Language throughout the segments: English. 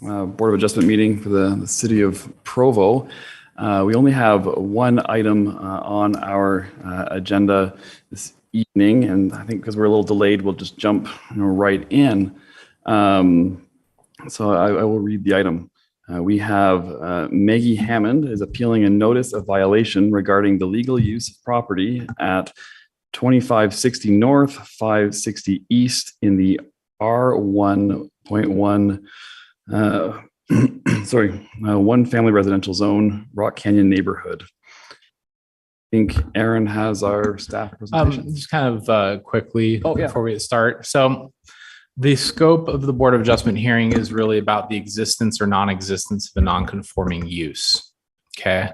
Board of Adjustment meeting for the city of Provo. We only have one item on our agenda this evening, and I think because we're a little delayed, we'll just jump right in. So I will read the item. We have Maggie Hammond is appealing a notice of violation regarding the legal use of property at 2560 North, 560 East in the R1.1 one family residential zone, Rock Canyon neighborhood. I think Aaron has our staff presentation. Just kind of quickly before we start. So the scope of the Board of Adjustment hearing is really about the existence or non-existence of a non-conforming use. Okay.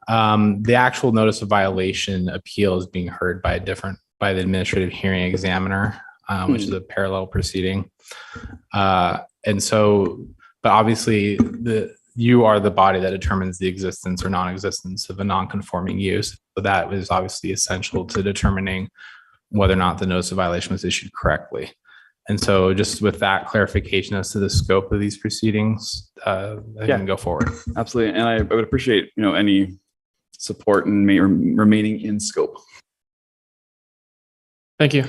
The actual notice of violation appeal is being heard by the administrative hearing examiner, which is a parallel proceeding. But obviously you are the body that determines the existence or non-existence of a non-conforming use. So that is obviously essential to determining whether or not the notice of violation was issued correctly. And so just with that clarification as to the scope of these proceedings, I can go forward. Absolutely. And I would appreciate, any support in remaining in scope. Thank you.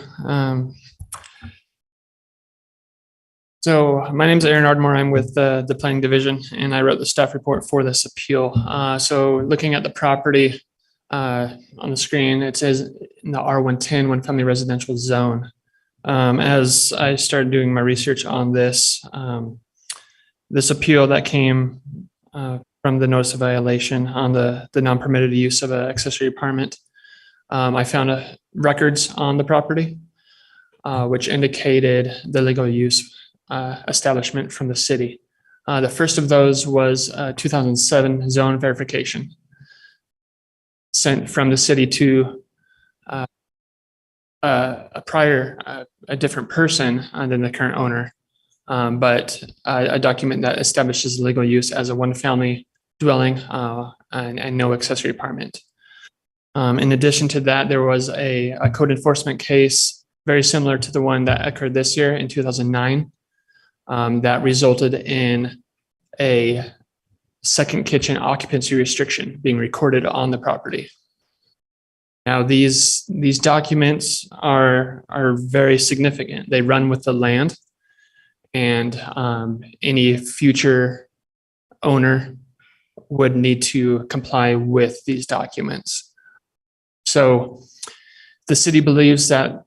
So my name is Aaron Ardmore. I'm with the planning division, and I wrote the staff report for this appeal. So looking at the property on the screen, it says in the R110, one family residential zone. As I started doing my research on this appeal that came from the notice of violation on the non-permitted use of an accessory apartment, I found records on the property, which indicated the legal use establishment from the city. The first of those was 2007 zone verification sent from the city to a different person than the current owner, but a document that establishes legal use as a one-family dwelling and no accessory apartment. In addition to that, there was a code enforcement case very similar to the one that occurred this year in 2009 that resulted in a second kitchen occupancy restriction being recorded on the property. Now, these documents are very significant. They run with the land, and any future owner would need to comply with these documents. So the city believes that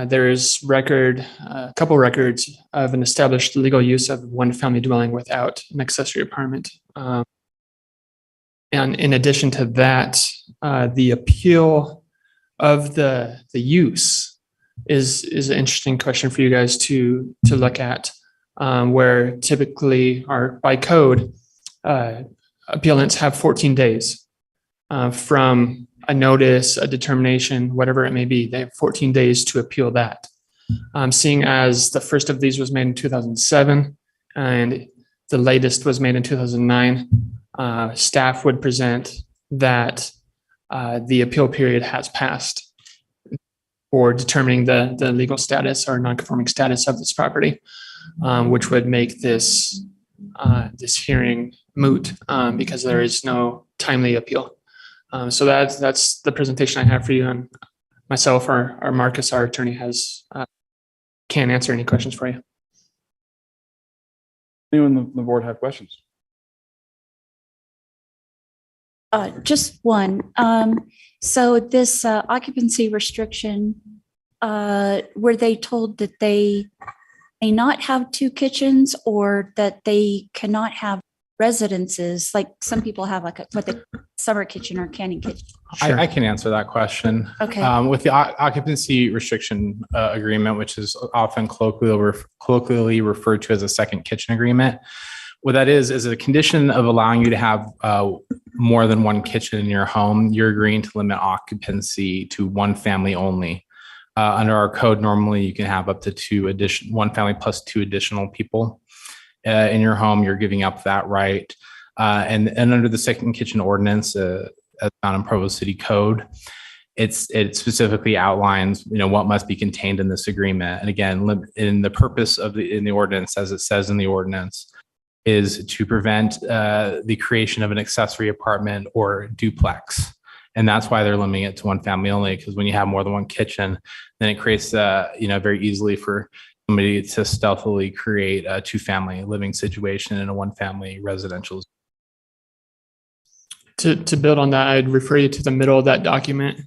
there is a couple records of an established legal use of one family dwelling without an accessory apartment. And in addition to that, the appeal of the use is an interesting question for you guys to look at, where typically, or by code, appealants have 14 days from a notice, a determination, whatever it may be. They have 14 days to appeal that. Seeing as the first of these was made in 2007 and the latest was made in 2009, staff would present that the appeal period has passed for determining the legal status or non-conforming status of this property, which would make this hearing moot because there is no timely appeal. So that's the presentation I have for you, and myself or Marcus, our attorney, can answer any questions for you. Anyone on the board have questions? Just one. So this occupancy restriction, were they told that they may not have two kitchens, or that they cannot have residences? Like some people have the summer kitchen or canning kitchen. Sure. I can answer that question. Okay. With the occupancy restriction agreement, which is often colloquially referred to as a second kitchen agreement, what that is a condition of allowing you to have more than one kitchen in your home. You're agreeing to limit occupancy to one family only. Under our code, normally you can have up to one family plus two additional people in your home. You're giving up that right. And under the second kitchen ordinance, as found in Provo City Code, it specifically outlines, what must be contained in this agreement. And again, in the purpose in the ordinance, as it says in the ordinance, is to prevent the creation of an accessory apartment or duplex. And that's why they're limiting it to one family only, because when you have more than one kitchen, then it creates, very easily for somebody to stealthily create a two-family living situation in a one-family residential. To build on that, I'd refer you to the middle of that document.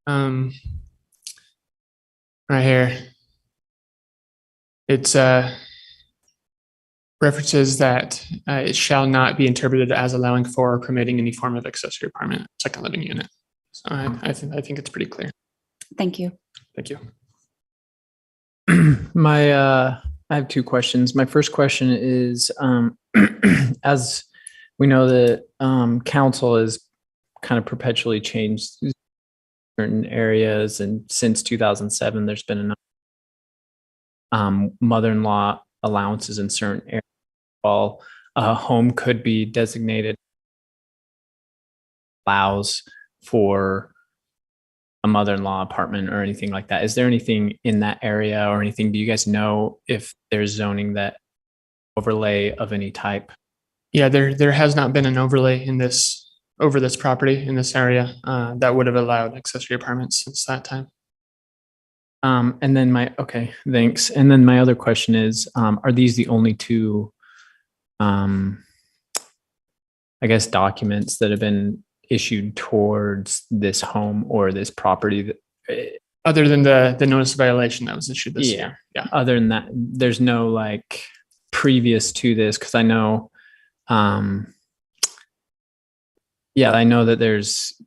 Right here. It's references that it shall not be interpreted as allowing for or permitting any form of accessory apartment, second living unit. So I think it's pretty clear. Thank you. Thank you. I have two questions. My first question is, as we know that council has kind of perpetually changed certain areas, and since 2007, there's been mother-in-law allowances in certain areas. While a home could be designated allows for a mother-in-law apartment or anything like that. Is there anything in that area or anything? Do you guys know if there's zoning that overlay of any type? Yeah, there has not been an overlay over this property in this area that would have allowed accessory apartments since that time. And then thanks. And then my other question is, are these the only two, documents that have been issued towards this home or this property? Other than the notice of violation that was issued this year. Yeah. Other than that, there's no previous to this, because I know, I know that there's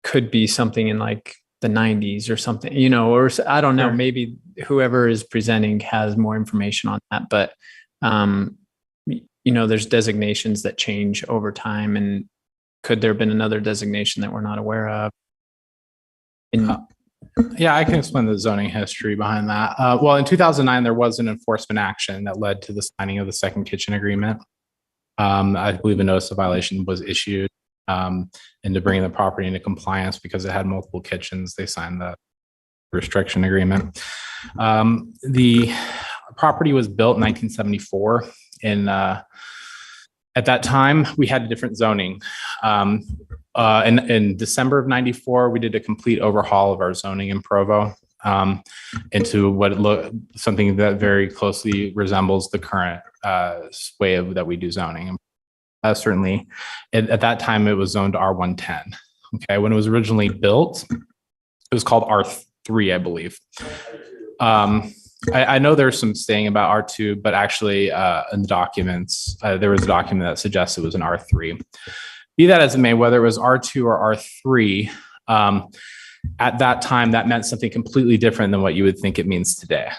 could be something in the 90s or something, or I don't know, Sure. Maybe whoever is presenting has more information on that, but there's designations that change over time, and could there have been another designation that we're not aware of? Yeah, I can explain the zoning history behind that. Well, in 2009, there was an enforcement action that led to the signing of the second kitchen agreement. I believe a notice of violation was issued, and to bring the property into compliance because it had multiple kitchens, they signed the restriction agreement. The property was built in 1974, and at that time, we had a different zoning. In December of 94, we did a complete overhaul of our zoning in Provo into something that very closely resembles the current way that we do zoning. Certainly, at that time, it was zoned R110. Okay, when it was originally built, it was called R3, I believe. I know there's some saying about R2, but actually in the documents, there was a document that suggests it was an R3. Be that as it may, whether it was R2 or R3, at that time, that meant something completely different than what you would think it means today.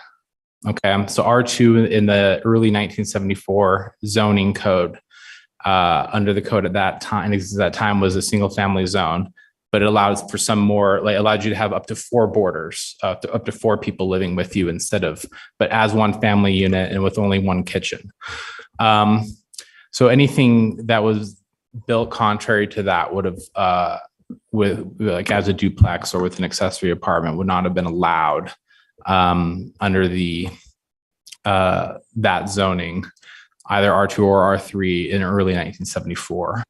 Okay, so R2 in the early 1974 zoning code, under the code at that time was a single family zone, but it allows for some more, allowed you to have up to 4 boarders, up to 4 people living with you but as one family unit and with only one kitchen. So anything that was built contrary to that would have, as a duplex or with an accessory apartment, would not have been allowed under that zoning, either R2 or R3 in early 1974.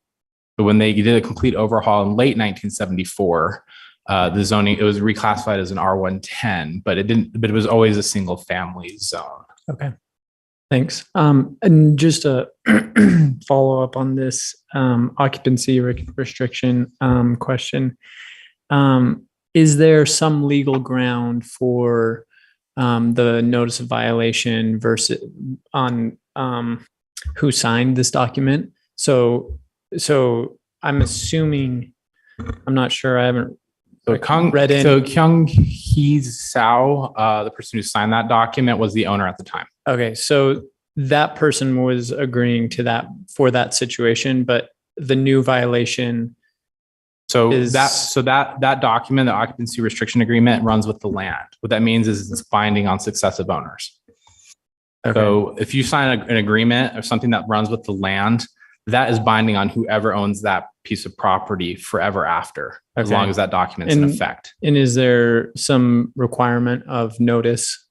But when they did a complete overhaul in late 1974, the zoning, it was reclassified as an R110, but it was always a single family zone. Okay, thanks. And just a follow up on this occupancy restriction question. Is there some legal ground for the notice of violation versus on who signed this document? So I'm assuming, I'm not sure, I haven't read in. So Kyung Hee Sao, the person who signed that document, was the owner at the time. Okay, so that person was agreeing to that for that situation, but the new violation. That document, the occupancy restriction agreement, runs with the land. What that means is it's binding on successive owners. Okay. So if you sign an agreement or something that runs with the land, that is binding on whoever owns that piece of property forever after, as long as that document's in effect. And is there some requirement of notice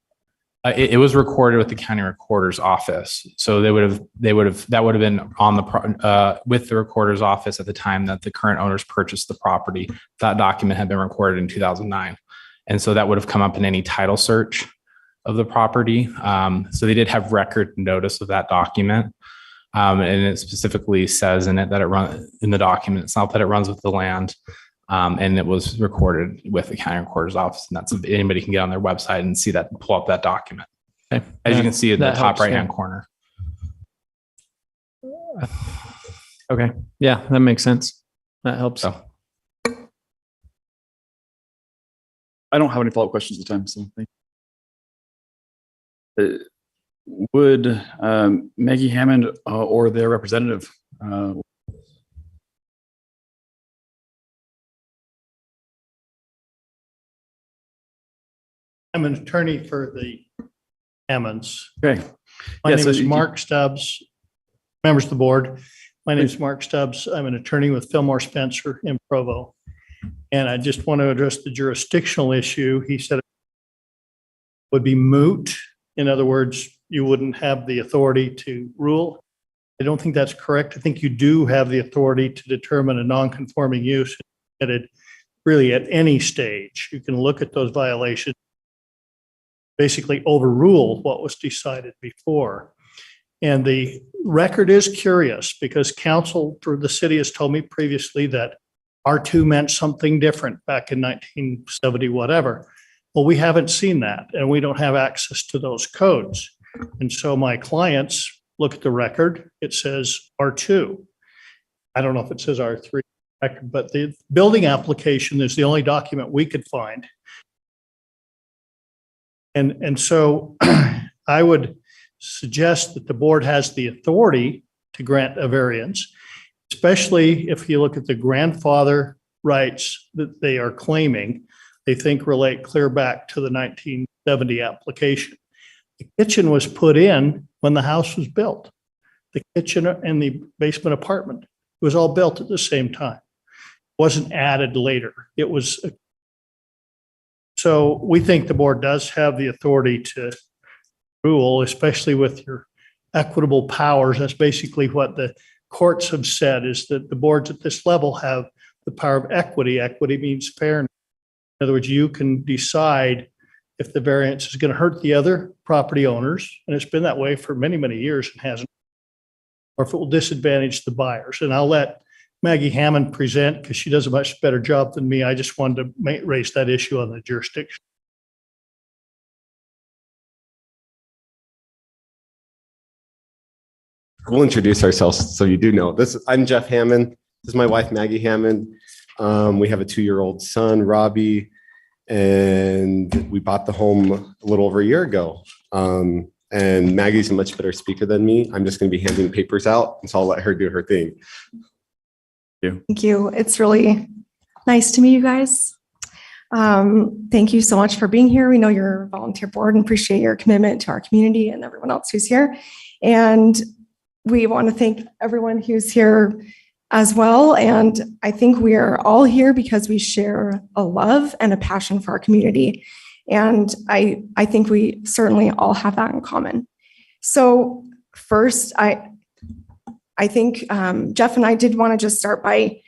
It was recorded with the county recorder's office. So that would have been on the, with the recorder's office at the time that the current owners purchased the property. That document had been recorded in 2009. And so that would have come up in any title search of the property. So they did have record notice of that document. And it specifically says in it that it runs in the document itself that it runs with the land. And it was recorded with the county recorder's office. And that's, anybody can get on their website and see that, pull up that document. Okay. As you can see in the That top helps, right-hand yeah. corner. Okay. Yeah, that makes sense. That helps. So I don't have any follow-up questions at the time, so thank you. Would Maggie Hammond or their representative I'm an attorney for the Hammonds. okay. My Yeah, name so is you- Mark Stubbs, members of the board. My name is Mark Stubbs. I'm an attorney with Fillmore Spencer in Provo. And I just want to address the jurisdictional issue. He said it would be moot. In other words, you wouldn't have the authority to rule. I don't think that's correct. I think you do have the authority to determine a non-conforming use really at any stage. You can look at those violations, basically overrule what was decided before. And the record is curious because counsel for the city has told me previously that R2 meant something different back in 1970, whatever. Well, we haven't seen that and we don't have access to those codes. And so my clients look at the record, it says R2. I don't know if it says R3, but the building application is the only document we could find. And so I would suggest that the board has the authority to grant a variance, especially if you look at the grandfather rights that they are claiming, they think relate clear back to the 1970 application. The kitchen was put in when the house was built. The kitchen and the basement apartment was all built at the same time. It wasn't added later. It was. So we think the board does have the authority to rule, especially with your equitable powers. That's basically what the courts have said, is that the boards at this level have the power of equity. Equity means fairness. In other words, you can decide if the variance is going to hurt the other property owners, and it's been that way for many, many years and hasn't, or if it will disadvantage the buyers. And I'll let Maggie Hammond present because she does a much better job than me. I just wanted to raise that issue on the jurisdiction. We'll introduce ourselves so you do know. I'm Jeff Hammond. This is my wife, Maggie Hammond. We have a 2-year-old son, Robbie, and we bought the home a little over a year ago. And Maggie's a much better speaker than me. I'm just going to be handing papers out, and so I'll let her do her thing. Thank you. It's really nice to meet you guys. Thank you so much for being here. We know you're a volunteer board and appreciate your commitment to our community and everyone else who's here. And we want to thank everyone who's here as well. And I think we are all here because we share a love and a passion for our community. And I think we certainly all have that in common. So first, I think Jeff and I did want to just start by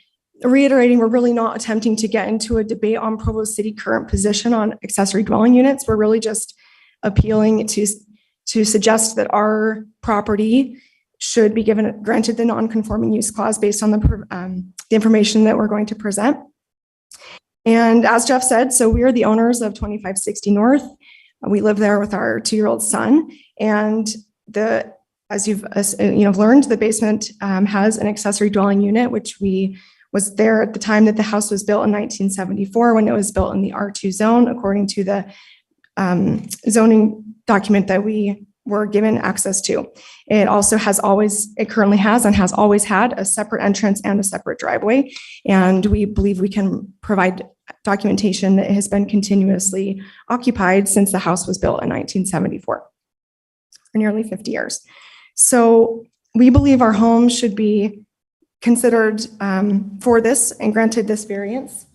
reiterating we're really not attempting to get into a debate on Provo City current position on accessory dwelling units. We're really just appealing to suggest that our property should be granted the non-conforming use clause based on the information that we're going to present. And as Jeff said, so we are the owners of 2560 North. We live there with our 2-year-old son, and as you've learned, the basement has an accessory dwelling unit, which was there at the time that the house was built in 1974, when it was built in the R2 zone, according to the zoning document that we were given access to. It also it currently has and has always had a separate entrance and a separate driveway. And we believe we can provide documentation that it has been continuously occupied since the house was built in 1974, for nearly 50 years. So we believe our home should be considered for this and granted this variance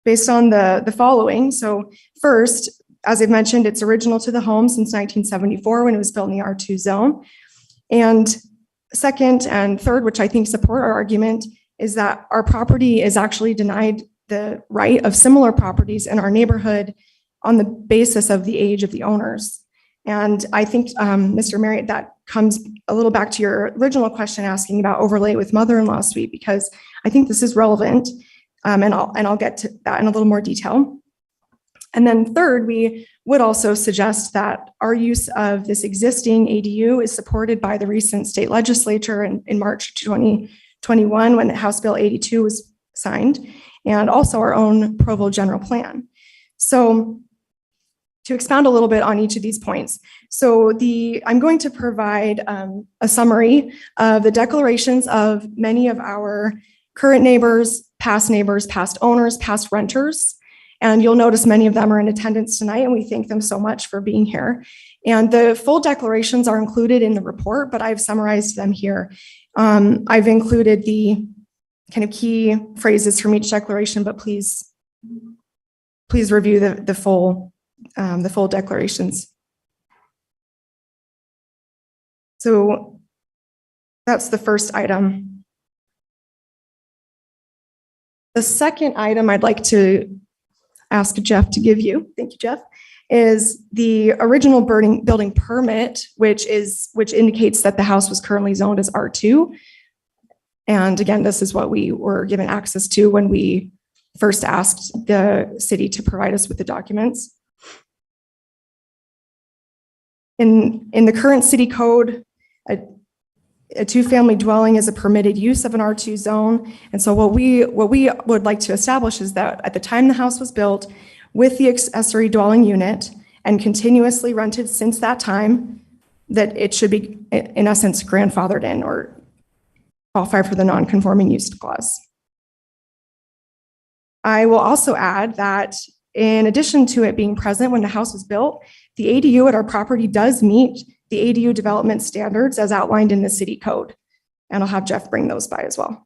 based on the following. So first, as I've mentioned, it's original to the home since 1974 when it was built in the R2 zone. And second and third, which I think support our argument, is that our property is actually denied the right of similar properties in our neighborhood on the basis of the age of the owners. And I think, Mr. Marriott, that comes a little back to your original question asking about overlay with mother-in-law suite, because I think this is relevant, and I'll get to that in a little more detail. And then third, we would also suggest that our use of this existing ADU is supported by the recent state legislature in March 2021 when House Bill 82 was signed, and also our own Provo general plan. So to expound a little bit on each of these points. So I'm going to provide a summary of the declarations of many of our current neighbors, past owners, past renters. And you'll notice many of them are in attendance tonight, and we thank them so much for being here. And the full declarations are included in the report, but I've summarized them here. I've included the kind of key phrases from each declaration, but please review the full declarations. So that's the first item. The second item I'd like to ask Jeff to give you, thank you, Jeff, is the original building permit, which indicates that the house was currently zoned as R2. And again, this is what we were given access to when we first asked the city to provide us with the documents. In the current city code, a two-family dwelling is a permitted use of an R2 zone. And so what we would like to establish is that at the time the house was built with the accessory dwelling unit and continuously rented since that time, that it should be, in essence, grandfathered in or qualify for the non-conforming use clause. I will also add that in addition to it being present when the house was built, the ADU at our property does meet the ADU development standards as outlined in the city code. And I'll have Jeff bring those by as well.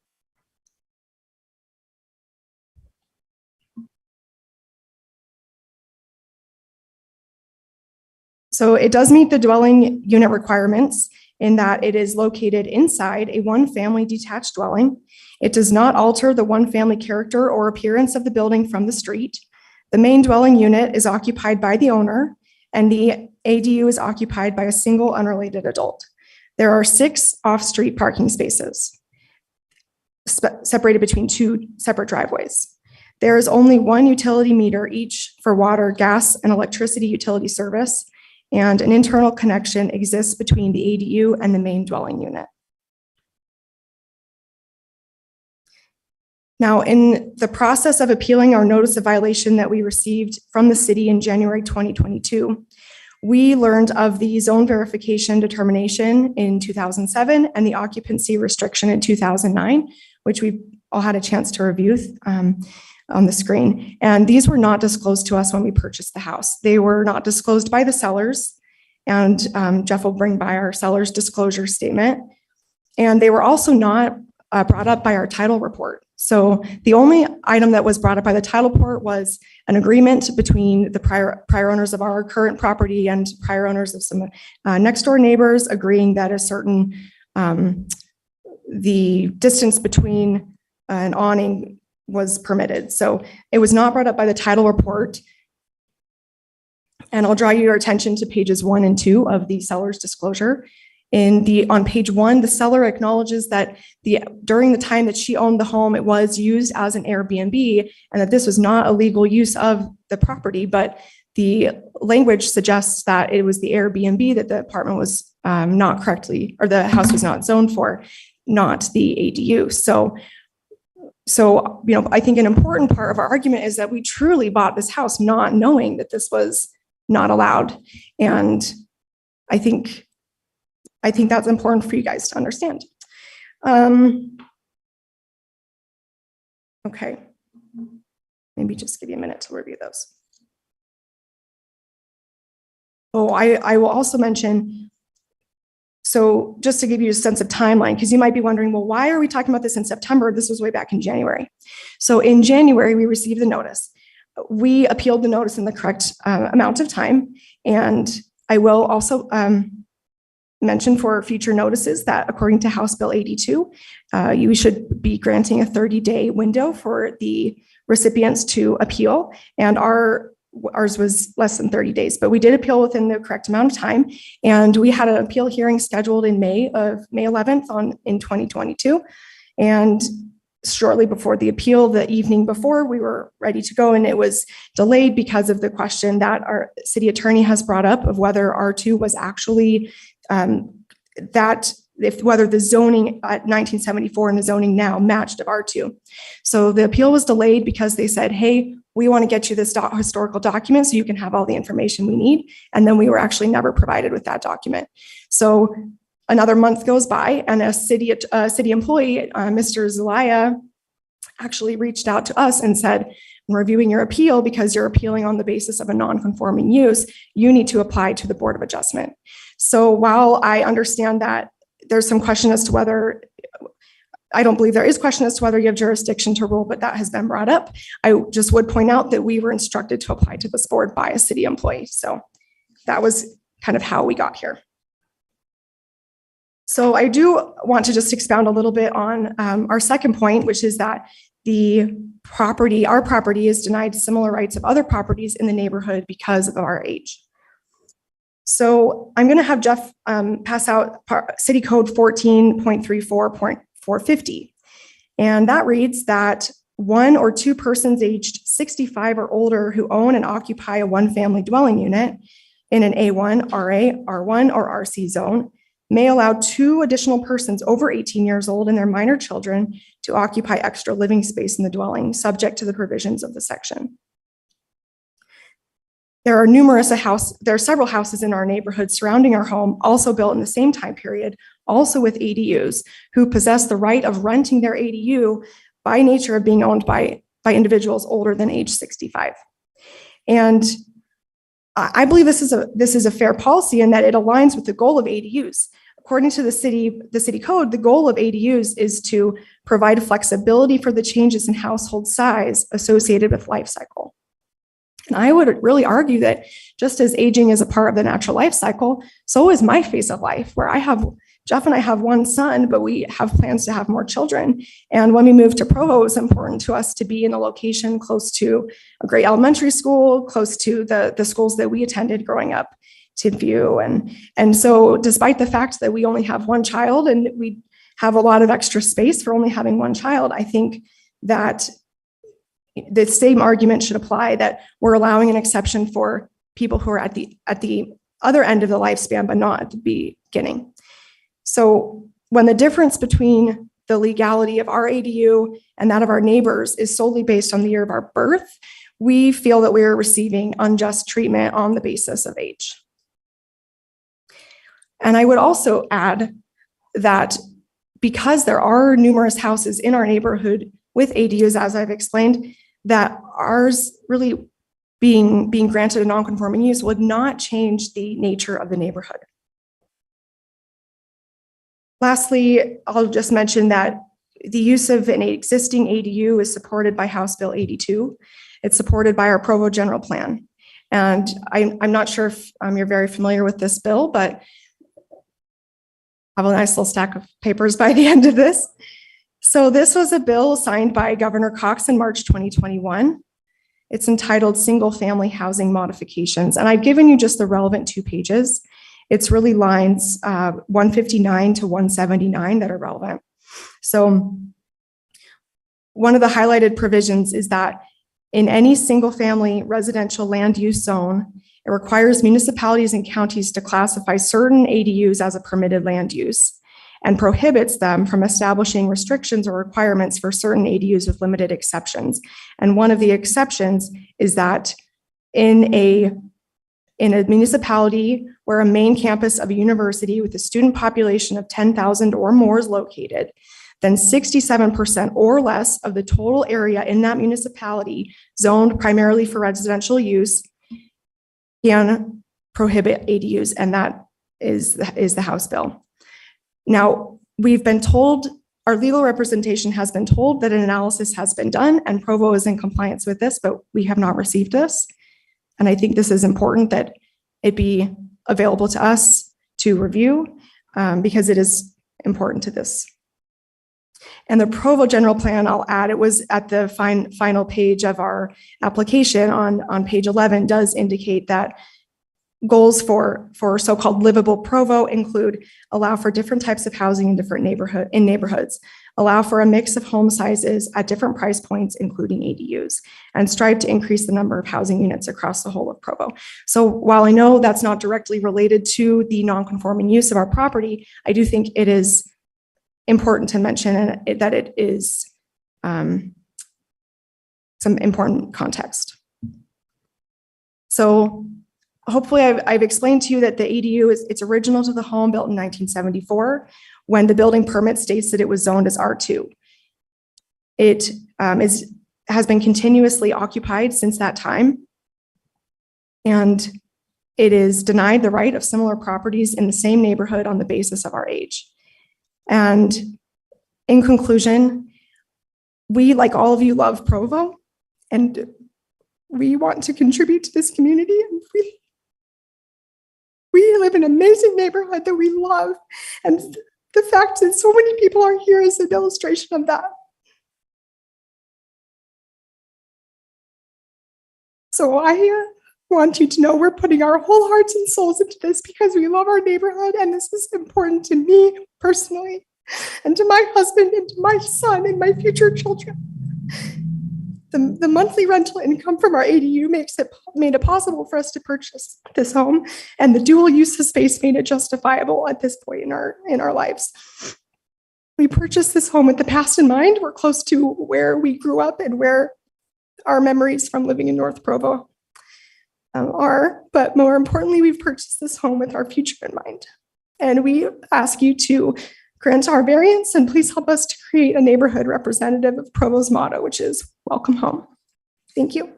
So it does meet the dwelling unit requirements in that it is located inside a one-family detached dwelling. It does not alter the one-family character or appearance of the building from the street. The main dwelling unit is occupied by the owner, and the ADU is occupied by a single unrelated adult. There are 6 off-street parking spaces separated between 2 separate driveways. There is only 1 utility meter each for water, gas, and electricity utility service, and an internal connection exists between the ADU and the main dwelling unit. Now, in the process of appealing our notice of violation that we received from the city in January 2022, we learned of the zone verification determination in 2007 and the occupancy restriction in 2009, which we all had a chance to review on the screen. And these were not disclosed to us when we purchased the house. They were not disclosed by the sellers, and Jeff will bring by our seller's disclosure statement. And they were also not brought up by our title report. So the only item that was brought up by the title report was an agreement between the prior owners of our current property and prior owners of some next door neighbors agreeing that a certain, the distance between an awning was permitted. So it was not brought up by the title report. And I'll draw your attention to pages 1 and 2 of the seller's disclosure. On page 1, the seller acknowledges that during the time that she owned the home, it was used as an Airbnb and that this was not a legal use of the property, but the language suggests that it was the Airbnb that the apartment was not correctly, or the house was not zoned for, not the ADU. So, I think an important part of our argument is that we truly bought this house not knowing that this was not allowed. And I think that's important for you guys to understand. Okay, maybe just give you a minute to review those. Oh, I will also mention, so just to give you a sense of timeline, because you might be wondering, well, why are we talking about this in September? This was way back in January. So in January, we received the notice. we appealed the notice in the correct amount of time. And I will also mention for future notices that according to House Bill 82, you should be granting a 30-day window for the recipients to appeal. And ours was less than 30 days, but we did appeal within the correct amount of time. And we had an appeal hearing scheduled in May 11th in 2022. And shortly before the appeal, the evening before, we were ready to go, and it was delayed because of the question that our city attorney has brought up of whether R2 was actually whether the zoning at 1974 and the zoning now matched R2. So the appeal was delayed because they said, hey, we want to get you this historical document so you can have all the information we need. And then we were actually never provided with that document. So another month goes by, and a city employee, Mr. Zelaya, actually reached out to us and said, I'm reviewing your appeal because you're appealing on the basis of a non-conforming use. You need to apply to the Board of Adjustment. So while I understand that there's some question as to whether, I don't believe there is question as to whether you have jurisdiction to rule, but that has been brought up. I just would point out that we were instructed to apply to this board by a city employee. So that was kind of how we got here. So I do want to just expound a little bit on our second point, which is that our property is denied similar rights of other properties in the neighborhood because of our age. So I'm going to have Jeff pass out City Code 14.34.450. And that reads that one or two persons aged 65 or older who own and occupy a one-family dwelling unit in an A1, RA, R1, or RC zone may allow two additional persons over 18 years old and their minor children to occupy extra living space in the dwelling, subject to the provisions of the section. There are several houses in our neighborhood surrounding our home, also built in the same time period, also with ADUs, who possess the right of renting their ADU by nature of being owned by individuals older than age 65. And I believe this is a fair policy in that it aligns with the goal of ADUs. According to the city code, the goal of ADUs is to provide flexibility for the changes in household size associated with life cycle. And I would really argue that just as aging is a part of the natural life cycle, so is my phase of life, where Jeff and I have one son, but we have plans to have more children. And when we moved to Provo, it was important to us to be in a location close to a great elementary school, close to the schools that we attended growing up, Tidview. And so despite the fact that we only have one child and we have a lot of extra space for only having one child, I think that the same argument should apply, that we're allowing an exception for people who are at the other end of the lifespan, but not at the beginning. So when the difference between the legality of our ADU and that of our neighbors is solely based on the year of our birth, we feel that we are receiving unjust treatment on the basis of age. And I would also add that because there are numerous houses in our neighborhood with ADUs, as I've explained, that ours really being granted a non-conforming use would not change the nature of the neighborhood. Lastly, I'll just mention that the use of an existing ADU is supported by House Bill 82. It's supported by our Provo General Plan. And I'm not sure if you're very familiar with this bill, but I have a nice little stack of papers by the end of this. So this was a bill signed by Governor Cox in March 2021. It's entitled Single Family Housing Modifications. And I've given you just the relevant 2 pages. It's really lines 159 to 179 that are relevant. So one of the highlighted provisions is that in any single family residential land use zone, it requires municipalities and counties to classify certain ADUs as a permitted land use and prohibits them from establishing restrictions or requirements for certain ADUs with limited exceptions. And one of the exceptions is that in a municipality where a main campus of a university with a student population of 10,000 or more is located, then 67% or less of the total area in that municipality zoned primarily for residential use can prohibit ADUs, and that is the House bill. Now, we've been told Our legal representation has been told that an analysis has been done and Provo is in compliance with this, but we have not received this. And I think this is important that it be available to us to review because it is important to this. And the Provo general plan, I'll add, it was at the final page of our application on page 11 does indicate that goals for so-called livable Provo include allow for different types of housing in different neighborhoods, allow for a mix of home sizes at different price points, including ADUs, and strive to increase the number of housing units across the whole of Provo. So while I know that's not directly related to the non-conforming use of our property, I do think it is important to mention that it is some important context. So hopefully I've explained to you that the ADU it's original to the home built in 1974 when the building permit states that it was zoned as R2. It has been continuously occupied since that time. And it is denied the right of similar properties in the same neighborhood on the basis of our age. And in conclusion, we, like all of you, love Provo, and we want to contribute to this community. And we live in an amazing neighborhood that we love. And the fact that so many people are here is an illustration of that. So I want you to know we're putting our whole hearts and souls into this because we love our neighborhood, and this is important to me personally, and to my husband, and to my son, and my future children. The monthly rental income from our ADU made it possible for us to purchase this home, and the dual use of space made it justifiable at this point in our lives. We purchased this home with the past in mind. We're close to where we grew up and where our memories from living in North Provo are, but more importantly, we've purchased this home with our future in mind. And we ask you to grant our variance and please help us to create a neighborhood representative of Provo's motto, which is welcome home. Thank you.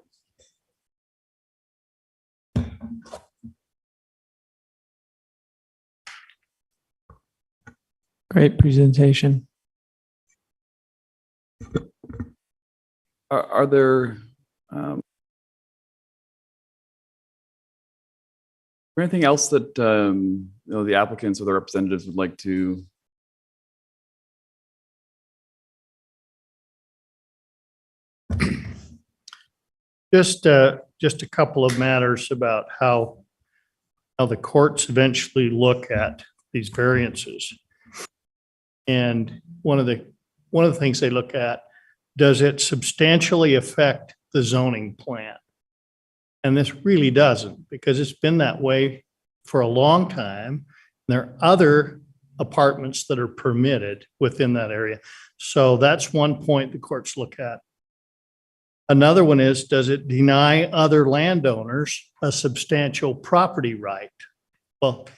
Great presentation. Are there anything else that the applicants or the representatives would like to? Just a couple of matters about how the courts eventually look at these variances. And one of the things they look at, does it substantially affect the zoning plan? And this really doesn't, because it's been that way for a long time. There are other apartments that are permitted within that area. So that's one point the courts look at. Another one is, does it deny other landowners a substantial property right? Well,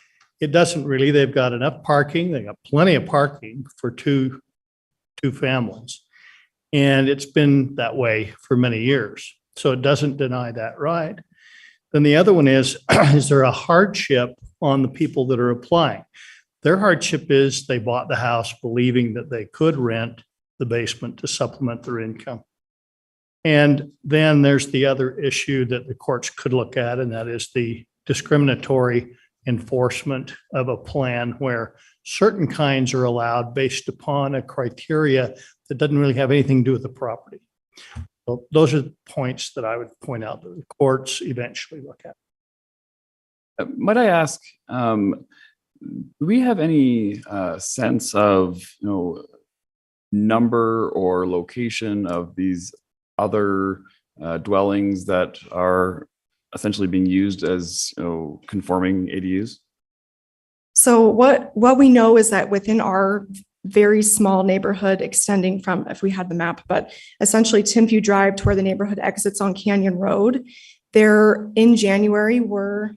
it doesn't really. They've got enough parking. They've got plenty of parking for two families. And it's been that way for many years. So it doesn't deny that right. Then the other one is there a hardship on the people that are applying? Their hardship is they bought the house believing that they could rent the basement to supplement their income. And then there's the other issue that the courts could look at, and that is the discriminatory enforcement of a plan where certain kinds are allowed based upon a criteria that doesn't really have anything to do with the property. So those are the points that I would point out that the courts eventually look at. Might I ask, do we have any sense of number or location of these other dwellings that are essentially being used as conforming ADUs? So what we know is that within our very small neighborhood extending from, if we had the map, but essentially Timpview Drive to where the neighborhood exits on Canyon Road, there in January were,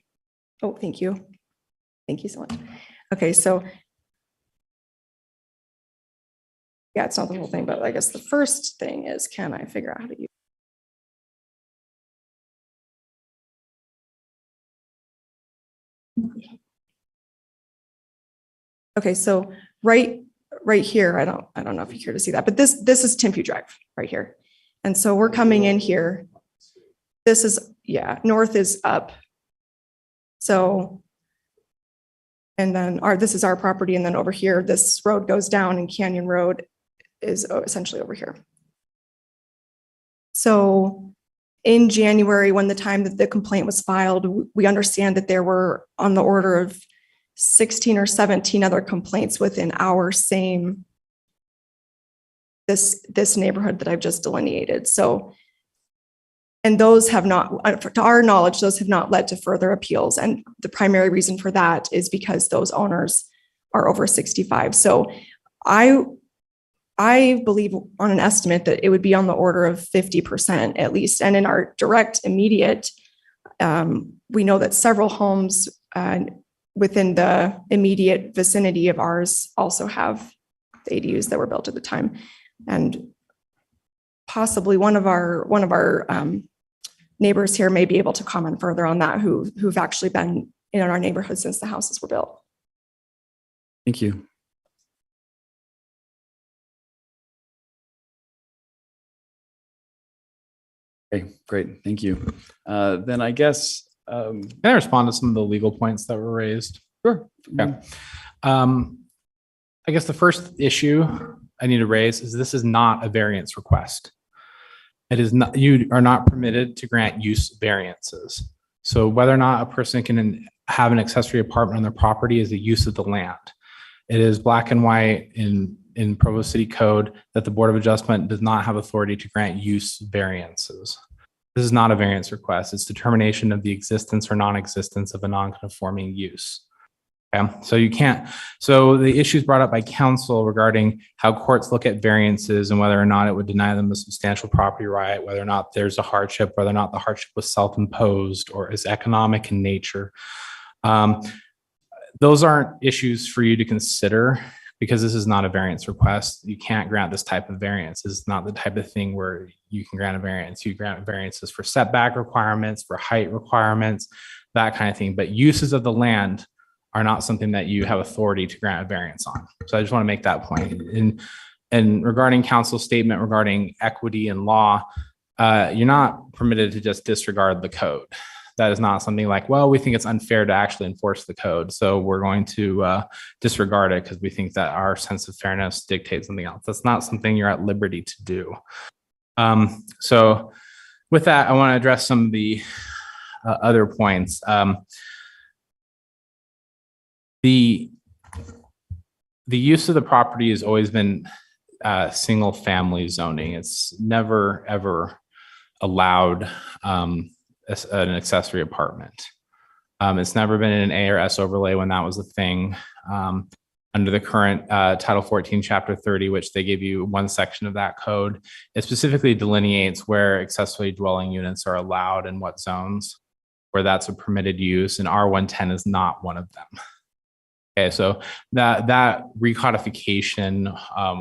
oh, thank you. Thank you so much. Okay, so yeah, it's not the whole thing, but I guess the first thing is, can I figure out how to use? Okay, so Wright right here, I don't know if you care to see that, but this is Timpview Drive right here. And so we're coming in here. This is, yeah, north is up. So, and then this is our property. And then over here, this road goes down and Canyon Road is essentially over here. So in January, when the time that the complaint was filed, we understand that there were on the order of 16 or 17 other complaints within our same, this neighborhood that I've just delineated. So, and those have not, to our knowledge, those have not led to further appeals. And the primary reason for that is because those owners are over 65. So I believe on an estimate that it would be on the order of 50% at least. And in our direct immediate, we know that several homes within the immediate vicinity of ours also have the ADUs that were built at the time. And possibly one of our neighbors here may be able to comment further on that, who've actually been in our neighborhood since the houses were built. Thank you. Okay, great. Thank you. Then I guess. Can I respond to some of the legal points that were raised? Sure. Okay. I guess the first issue I need to raise is this is not a variance request. It is not, you are not permitted to grant use variances. So whether or not a person can have an accessory apartment on their property is the use of the land. It is black and white in Provo City Code that the Board of Adjustment does not have authority to grant use variances. This is not a variance request. It's determination of the existence or non-existence of a non-conforming use. Okay, so you can't. So the issues brought up by counsel regarding how courts look at variances and whether or not it would deny them a substantial property right, whether or not there's a hardship, whether or not the hardship was self-imposed or is economic in nature. Those aren't issues for you to consider because this is not a variance request. You can't grant this type of variance. This is not the type of thing where you can grant a variance. You grant variances for setback requirements, for height requirements, that kind of thing. But uses of the land are not something that you have authority to grant a variance on. So I just want to make that point. And regarding counsel's statement regarding equity and law, you're not permitted to just disregard the code. That is not something like, well, we think it's unfair to actually enforce the code, so we're going to disregard it because we think that our sense of fairness dictates something else. That's not something you're at liberty to do. So with that, I want to address some of the other points. The use of the property has always been single family zoning. It's never, ever allowed an accessory apartment. It's never been in an ARS overlay when that was a thing. Under the current Title 14, Chapter 30, which they give you one section of that code, it specifically delineates where accessory dwelling units are allowed and what zones, where that's a permitted use, and R110 is not one of them. Okay, so that recodification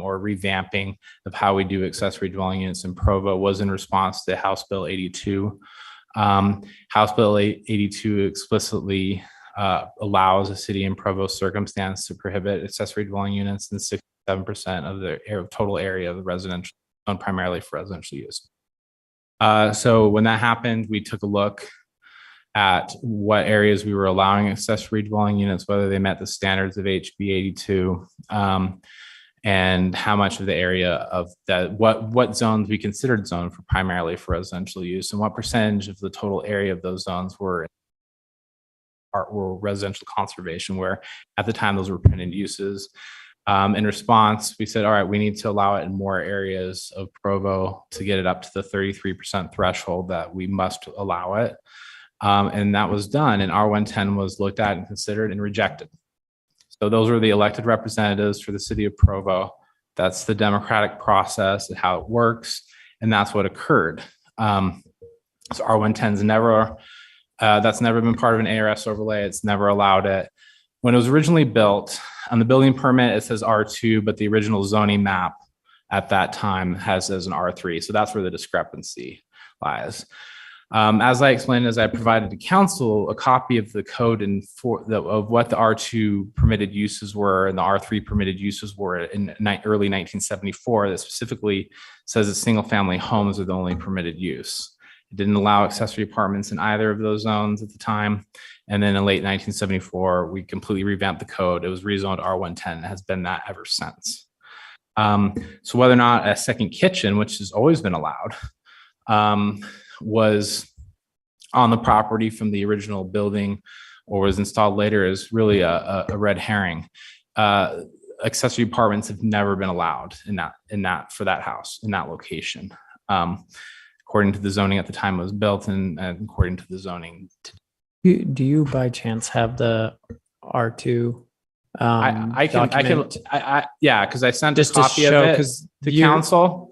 or revamping of how we do accessory dwelling units in Provo was in response to House Bill 82. House Bill 82 explicitly allows a city in Provo circumstance to prohibit accessory dwelling units in 67% of the total area of the residential zone, primarily for residential use. So when that happened, we took a look at what areas we were allowing accessory dwelling units, whether they met the standards of HB 82, and how much of the area of that, what zones we considered zone for primarily for residential use, and what percentage of the total area of those zones were residential conservation, where at the time those were permitted uses. In response, we said, all right, we need to allow it in more areas of Provo to get it up to the 33% threshold that we must allow it. And that was done, and R110 was looked at and considered and rejected. So those were the elected representatives for the city of Provo. That's the democratic process and how it works, and that's what occurred. So R110's never, that's never been part of an ARS overlay. It's never allowed it. When it was originally built, on the building permit, it says R2, but the original zoning map at that time has as an R3. So that's where the discrepancy lies. As I explained, as I provided to council a copy of the code of what the R2 permitted uses were and the R3 permitted uses were in early 1974, that specifically says that single family homes are the only permitted use. It didn't allow accessory apartments in either of those zones at the time. And then in late 1974, we completely revamped the code. It was rezoned R110 and has been that ever since. So whether or not a second kitchen, which has always been allowed, was on the property from the original building or was installed later is really a red herring. Accessory apartments have never been allowed for that house in that location. According to the zoning at the time it was built and according to the zoning. Do you by chance have the R2? Yeah, because I sent Just a to copy show, of it because to council.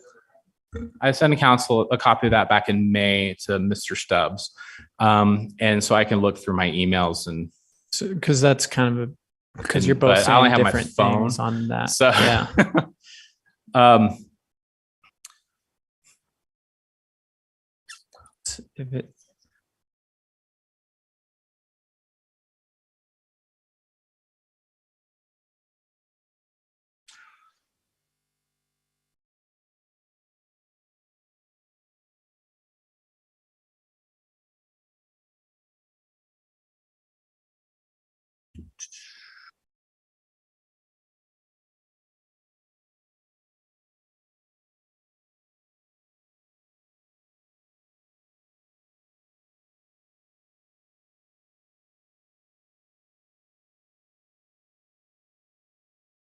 I sent council a copy of that back in May to Mr. Stubbs. And so I can look through my emails and. Because that's kind of because you're both But I only saying have my different phone, things on that. So Yeah. If it,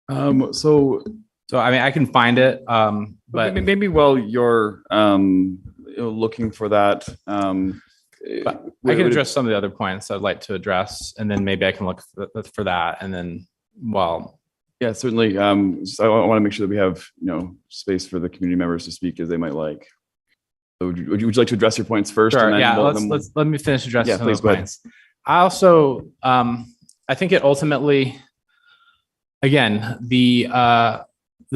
So I mean, I can find it, but but maybe while you're looking for that, I can address some of the other points I'd like to address, and then maybe I can look for that, and then yeah, certainly. So I want to make sure that we have space for the community members to speak as they might like. So would you like to address your points first? sure, and then yeah, let me finish addressing Yeah, some of please those go ahead. points. I also I think it ultimately, again, the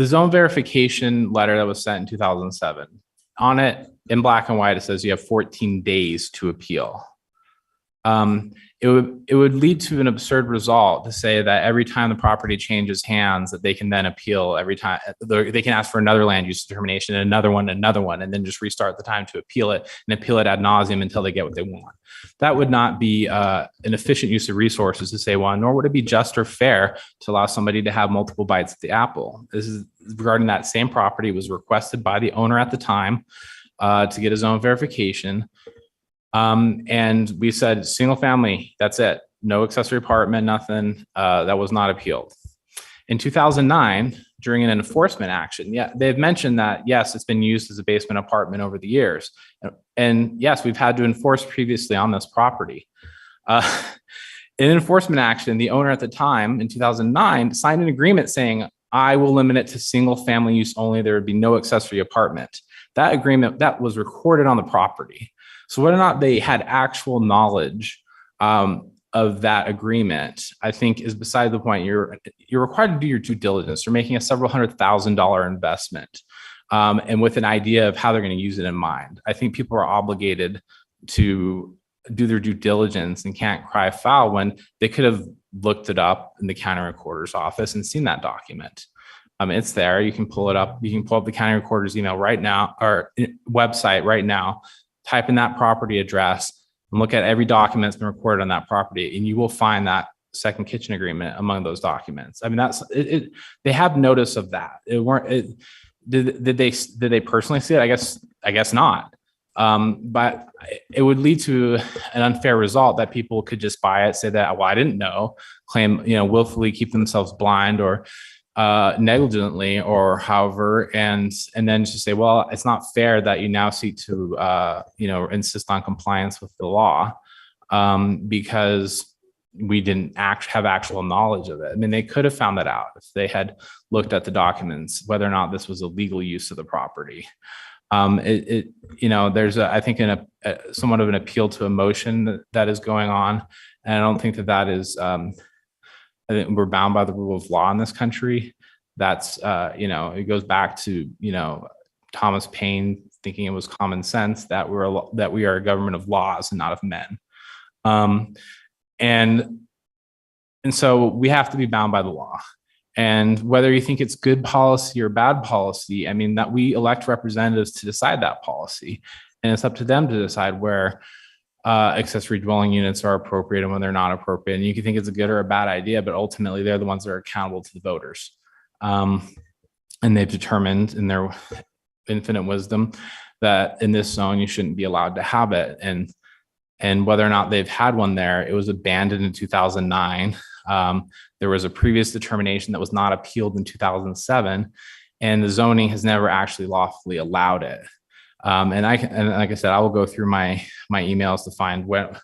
zone verification letter that was sent in 2007, on it in black and white, it says you have 14 days to appeal. It would lead to an absurd result to say that every time the property changes hands, that they can then appeal every time. They can ask for another land use determination, and another one, and then just restart the time to appeal it and appeal it ad nauseum until they get what they want. That would not be an efficient use of resources to say one, nor would it be just or fair to allow somebody to have multiple bites at the apple. This is regarding that same property. It was requested by the owner at the time to get his own verification. And we said single family, that's it. No accessory apartment, nothing. That was not appealed. In 2009, during an enforcement action, yeah, they've mentioned that, yes, it's been used as a basement apartment over the years. And yes, we've had to enforce previously on this property. In enforcement action, the owner at the time in 2009 signed an agreement saying, I will limit it to single family use only. There would be no accessory apartment. That agreement, that was recorded on the property. So whether or not they had actual knowledge of that agreement, I think is beside the point. You're required to do your due diligence. You're making a several $100,000 investment, and with an idea of how they're going to use it in mind. I think people are obligated to do their due diligence and can't cry foul when they could have looked it up in the county recorder's office and seen that document. It's there. You can pull it up. You can pull up the county recorder's email right now or website right now. Type in that property address and look at every document that's been recorded on that property, and you will find that second kitchen agreement among those documents. I mean, that's it. They have notice of that. Did they personally see it? I guess not. But it would lead to an unfair result that people could just buy it, say that, well, I didn't know, claim, willfully keep themselves blind or negligently or however, and then just say, well, it's not fair that you now seek to insist on compliance with the law because we didn't have actual knowledge of it. I mean, they could have found that out if they had looked at the documents, whether or not this was a legal use of the property. There's I think somewhat of an appeal to emotion that is going on, and I don't think that is. I think we're bound by the rule of law in this country. That's, it goes back to, Thomas Paine thinking it was common sense that we are a government of laws and not of men. And so we have to be bound by the law. And whether you think it's good policy or bad policy, I mean, that we elect representatives to decide that policy. And it's up to them to decide where accessory dwelling units are appropriate and when they're not appropriate. And you can think it's a good or a bad idea, but ultimately they're the ones that are accountable to the voters. And they've determined in their infinite wisdom that in this zone, you shouldn't be allowed to have it. And whether or not they've had one there, it was abandoned in 2009. There was a previous determination that was not appealed in 2007, and the zoning has never actually lawfully allowed it. And like I said, I will go through my emails to find what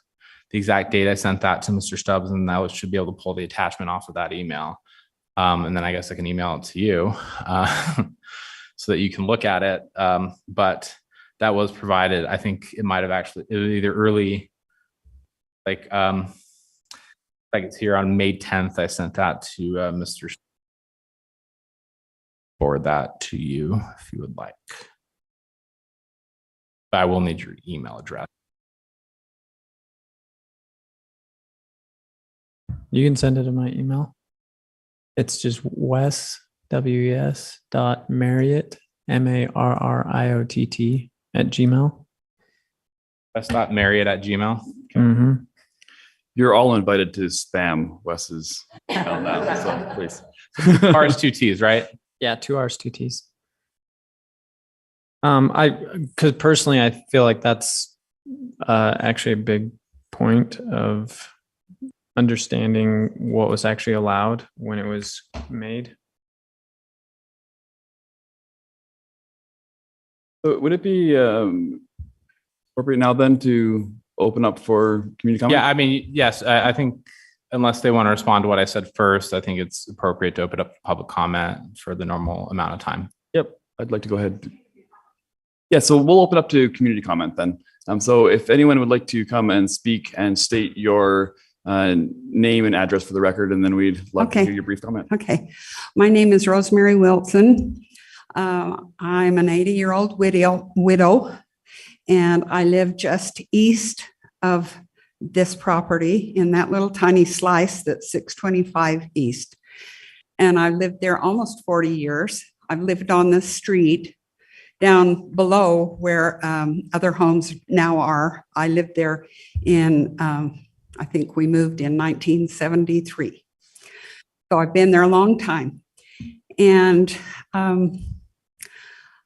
the exact date I sent that to Mr. Stubbs, and I should be able to pull the attachment off of that email. And then I guess I can email it to you so that you can look at it. But that was provided. I think it might have actually, it was either early, like it's here on May 10th. I sent that to Mr. Forward that to you if you would like. But I will need your email address. You can send it to my email. It's just Wes, W-E-S .Marriott, M-A-R-R-I-O-T-T @gmail. That's not Marriott @gmail. Mm-hmm. You're all invited to spam Wes's email now, so please. R's 2 T's, right? Yeah, 2 R's, 2 T's. Because personally, I feel like that's actually a big point of understanding what was actually allowed when it was made. So would it be appropriate now then to open up for community comment? Yeah, I mean, yes, I think unless they want to respond to what I said first, I think it's appropriate to open up public comment for the normal amount of time. Yep, I'd like to go ahead. Yeah, so we'll open up to community comment then. So if anyone would like to come and speak and state your name and address for the record, and then we'd love to hear your brief comment. Okay. My name is Rosemary Wilson. I'm an 80-year-old widow, and I live just east of this property in that little tiny slice that's 625 East. And I've lived there almost 40 years. I've lived on the street down below where other homes now are. I lived there in, I think we moved in 1973. So I've been there a long time. And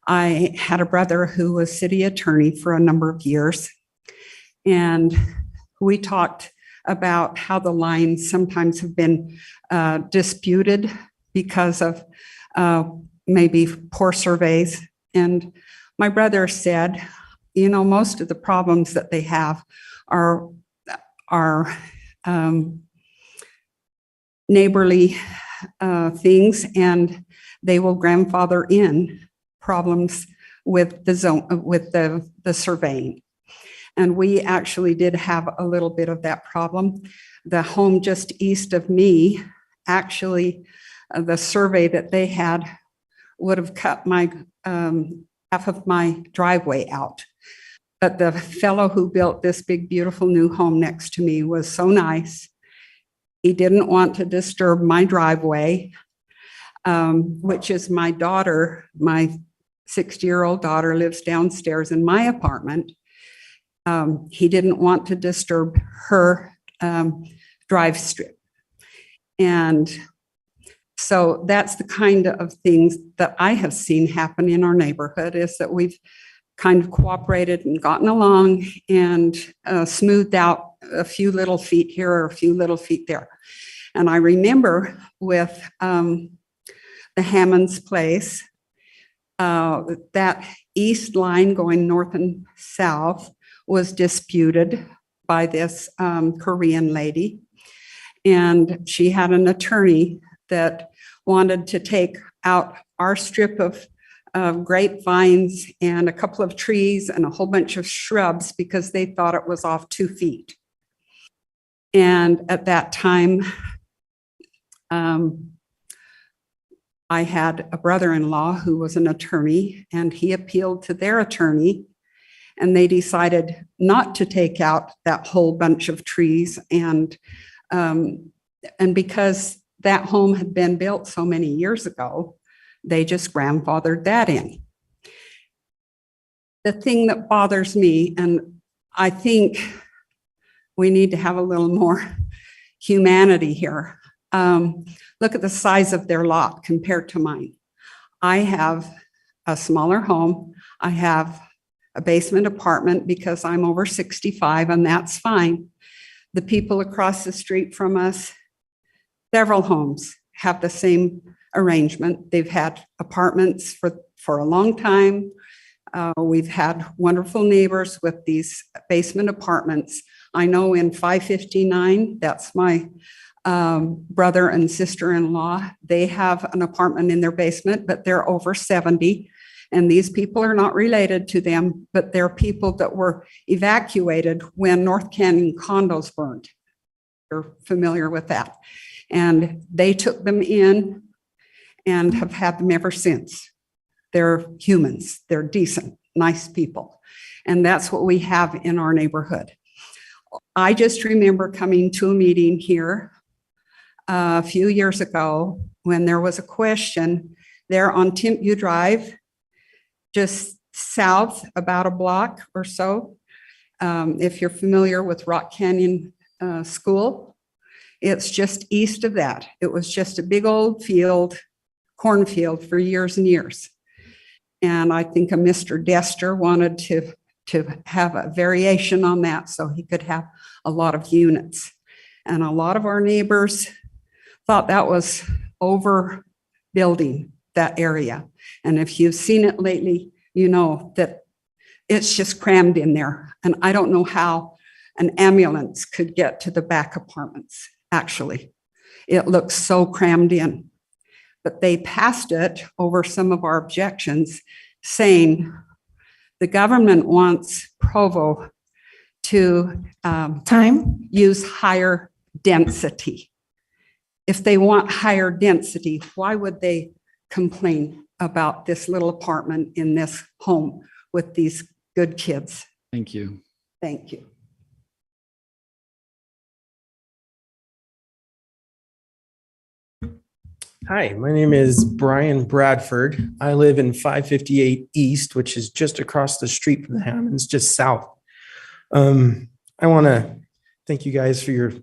I had a brother who was city attorney for a number of years. And we talked about how the lines sometimes have been disputed because of maybe poor surveys. And my brother said, you know, most of the problems that they have are neighborly things, and they will grandfather in problems with the zone, with the surveying. And we actually did have a little bit of that problem. The home just east of me, actually, the survey that they had would have cut my half of my driveway out. But the fellow who built this big, beautiful new home next to me was so nice. He didn't want to disturb my driveway, which is my daughter, my 60-year-old daughter lives downstairs in my apartment. He didn't want to disturb her drive strip. And so that's the kind of things that I have seen happen in our neighborhood, is that we've kind of cooperated and gotten along and smoothed out a few little feet here or a few little feet there. And I remember with the Hammond's place, that east line going north and south was disputed by this Korean lady. And she had an attorney that wanted to take out our strip of grapevines and a couple of trees and a whole bunch of shrubs because they thought it was off 2 feet. And at that time, I had a brother-in-law who was an attorney, and he appealed to their attorney, and they decided not to take out that whole bunch of trees. And because that home had been built so many years ago, they just grandfathered that in. The thing that bothers me, and I think we need to have a little more humanity here. Look at the size of their lot compared to mine. I have a smaller home. I have a basement apartment because I'm over 65, and that's fine. The people across the street from us, several homes have the same arrangement. They've had apartments for a long time. We've had wonderful neighbors with these basement apartments. I know in 559, that's my brother and sister-in-law. They have an apartment in their basement, but they're over 70. And these people are not related to them, but they're people that were evacuated when North Canyon condos burned. You're familiar with that. And they took them in and have had them ever since. They're humans. They're decent, nice people. And that's what we have in our neighborhood. I just remember coming to a meeting here a few years ago when there was a question there on Timpview Drive, just south about a block or so. If you're familiar with Rock Canyon School, it's just east of that. It was just a big old field, cornfield for years and years. And I think a Mr. Dester wanted to have a variation on that so he could have a lot of units. And a lot of our neighbors thought that was overbuilding that area. And if you've seen it lately, you know that it's just crammed in there. And I don't know how an ambulance could get to the back apartments, actually. It looks so crammed in. But they passed it over some of our objections, saying the government wants Provo to use higher density. If they want higher density, why would they complain about this little apartment in this home with these good kids? Thank you. Thank you. Hi, my name is Brian Bradford. I live in 558 East, which is just across the street from the Hammonds, just south. I want to thank you guys for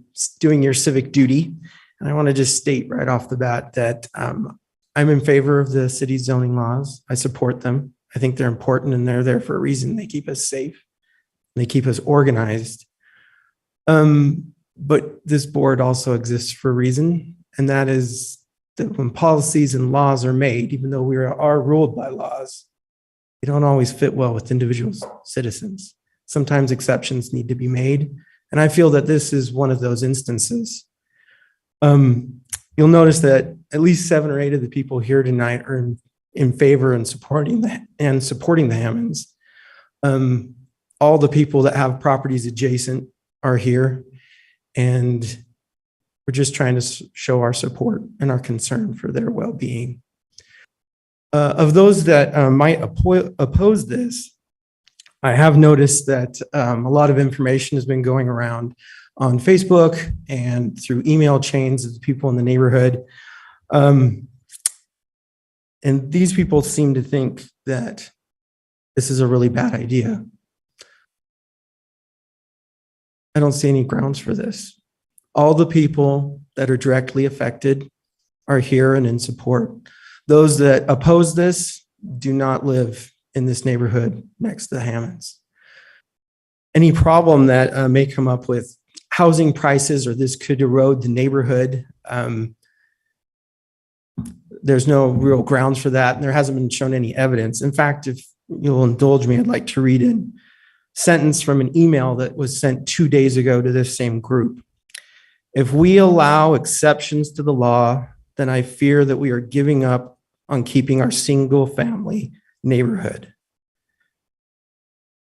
doing your civic duty. And I want to just state right off the bat that I'm in favor of the city zoning laws. I support them. I think they're important and they're there for a reason. They keep us safe. They keep us organized. But this board also exists for a reason, and that is that when policies and laws are made, even though we are ruled by laws, they don't always fit well with individual citizens. Sometimes exceptions need to be made. And I feel that this is one of those instances. You'll notice that at least 7 or 8 of the people here tonight are in favor and supporting the Hammonds. All the people that have properties adjacent are here, and we're just trying to show our support and our concern for their well-being. Of those that might oppose this, I have noticed that a lot of information has been going around on Facebook and through email chains of the people in the neighborhood. And these people seem to think that this is a really bad idea. I don't see any grounds for this. All the people that are directly affected are here and in support. Those that oppose this do not live in this neighborhood next to the Hammonds. Any problem that may come up with housing prices or this could erode the neighborhood, there's no real grounds for that, and there hasn't been shown any evidence. In fact, if you'll indulge me, I'd like to read a sentence from an email that was sent 2 days ago to this same group. If we allow exceptions to the law, then I fear that we are giving up on keeping our single family neighborhood.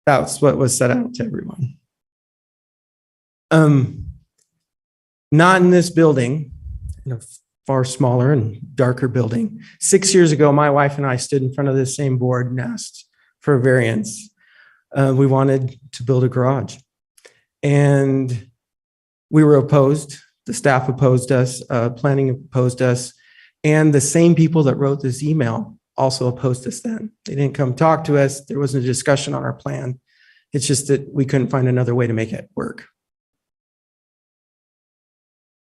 That's what was set out to everyone. Not in this building, in a far smaller and darker building. 6 years ago, my wife and I stood in front of this same board and asked for a variance. We wanted to build a garage. And we were opposed. The staff opposed us, planning opposed us. And the same people that wrote this email also opposed us then. They didn't come talk to us. There wasn't a discussion on our plan. It's just that we couldn't find another way to make it work.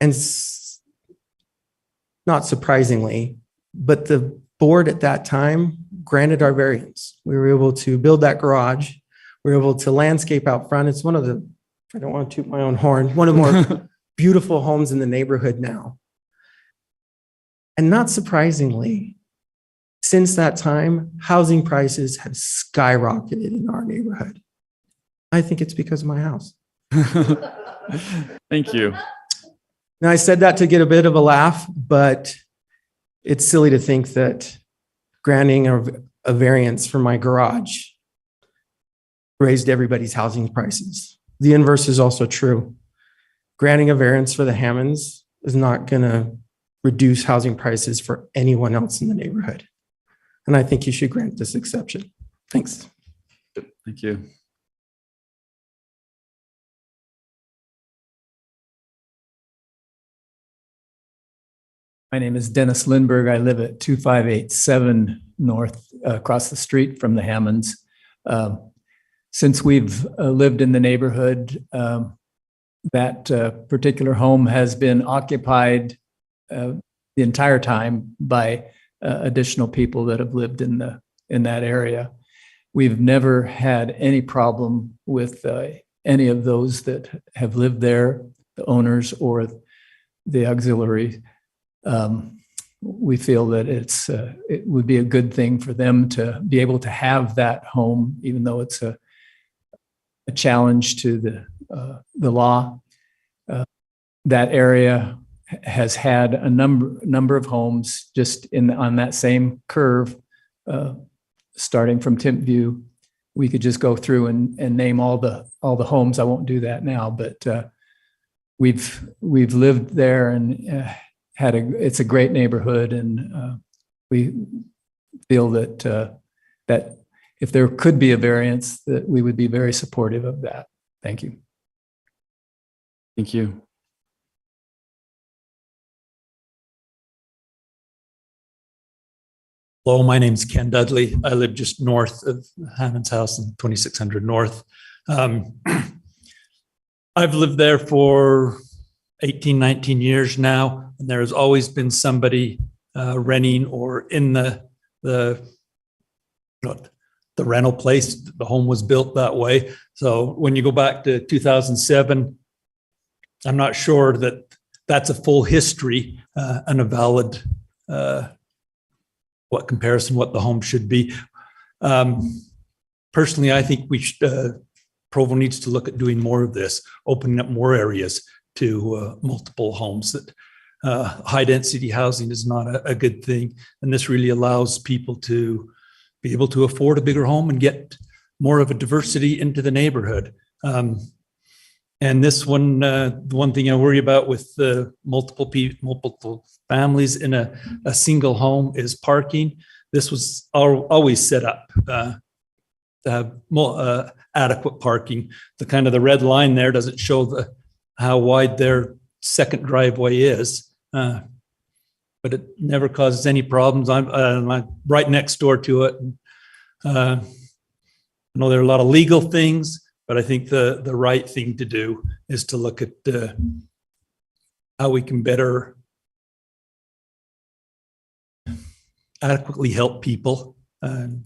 And not surprisingly, but the board at that time granted our variance. We were able to build that garage. We were able to landscape out front. It's one of the, I don't want to toot my own horn, one of the more beautiful homes in the neighborhood now. And not surprisingly, since that time, housing prices have skyrocketed in our neighborhood. I think it's because of my house. Thank you. Now, I said that to get a bit of a laugh, but it's silly to think that granting a variance for my garage raised everybody's housing prices. The inverse is also true. Granting a variance for the Hammonds is not going to reduce housing prices for anyone else in the neighborhood. And I think you should grant this exception. Thanks. Thank you. My name is Dennis Lindberg. I live at 2587 North, across the street from the Hammonds. Since we've lived in the neighborhood, that particular home has been occupied the entire time by additional people that have lived in that area. We've never had any problem with any of those that have lived there, the owners or the auxiliary. We feel that it would be a good thing for them to be able to have that home, even though it's a challenge to the law. That area has had a number of homes just on that same curve, starting from Timpview. We could just go through and name all the homes. I won't do that now, but we've lived there and it's a great neighborhood, and we feel that that if there could be a variance, that we would be very supportive of that. Thank you. Thank you. Hello, my name's Ken Dudley. I live just north of Hammond's house in 2600 North. I've lived there for 18, 19 years now, and there has always been somebody renting or in the rental place. The home was built that way. So when you go back to 2007, I'm not sure that that's a full history and a valid what the home should be. Personally, I think we should, Provo needs to look at doing more of this, opening up more areas to multiple homes. That high density housing is not a good thing. And this really allows people to be able to afford a bigger home and get more of a diversity into the neighborhood. And this one, the one thing I worry about with the multiple families in a single home is parking. This was always set up to have more adequate parking. The red line there doesn't show how wide their second driveway is, but it never causes any problems. I'm right next door to it. I know there are a lot of legal things, but I think the right thing to do is to look at how we can better adequately help people.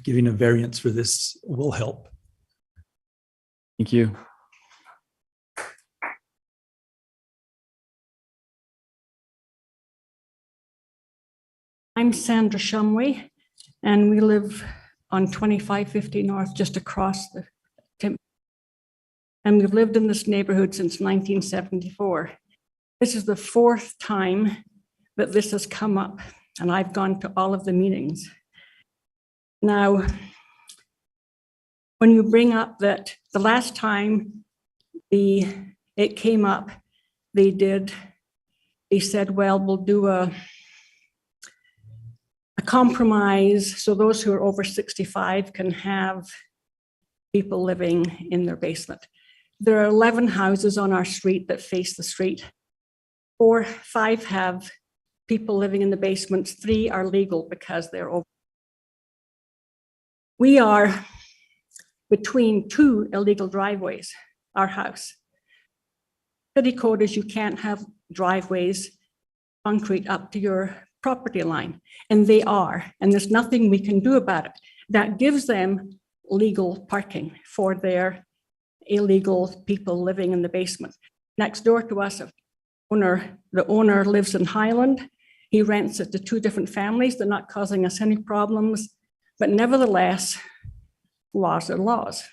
Giving a variance for this will help. Thank you. I'm Sandra Shumway, and we live on 2550 North, just across the Tim. And we've lived in this neighborhood since 1974. This is the fourth time that this has come up, and I've gone to all of the meetings. Now, when you bring up that the last time it came up, they did they said, well, we'll do a compromise so those who are over 65 can have people living in their basement. There are 11 houses on our street that face the street. 5 have people living in the basements. 3 are legal because they're over. We are between 2 illegal driveways, our house. City code is you can't have driveways concrete up to your property line, and they are, and there's nothing we can do about it. That gives them legal parking for their illegal people living in the basement. Next door to us, the owner lives in Highland. He rents it to 2 different families. They're not causing us any problems, but nevertheless, laws are laws.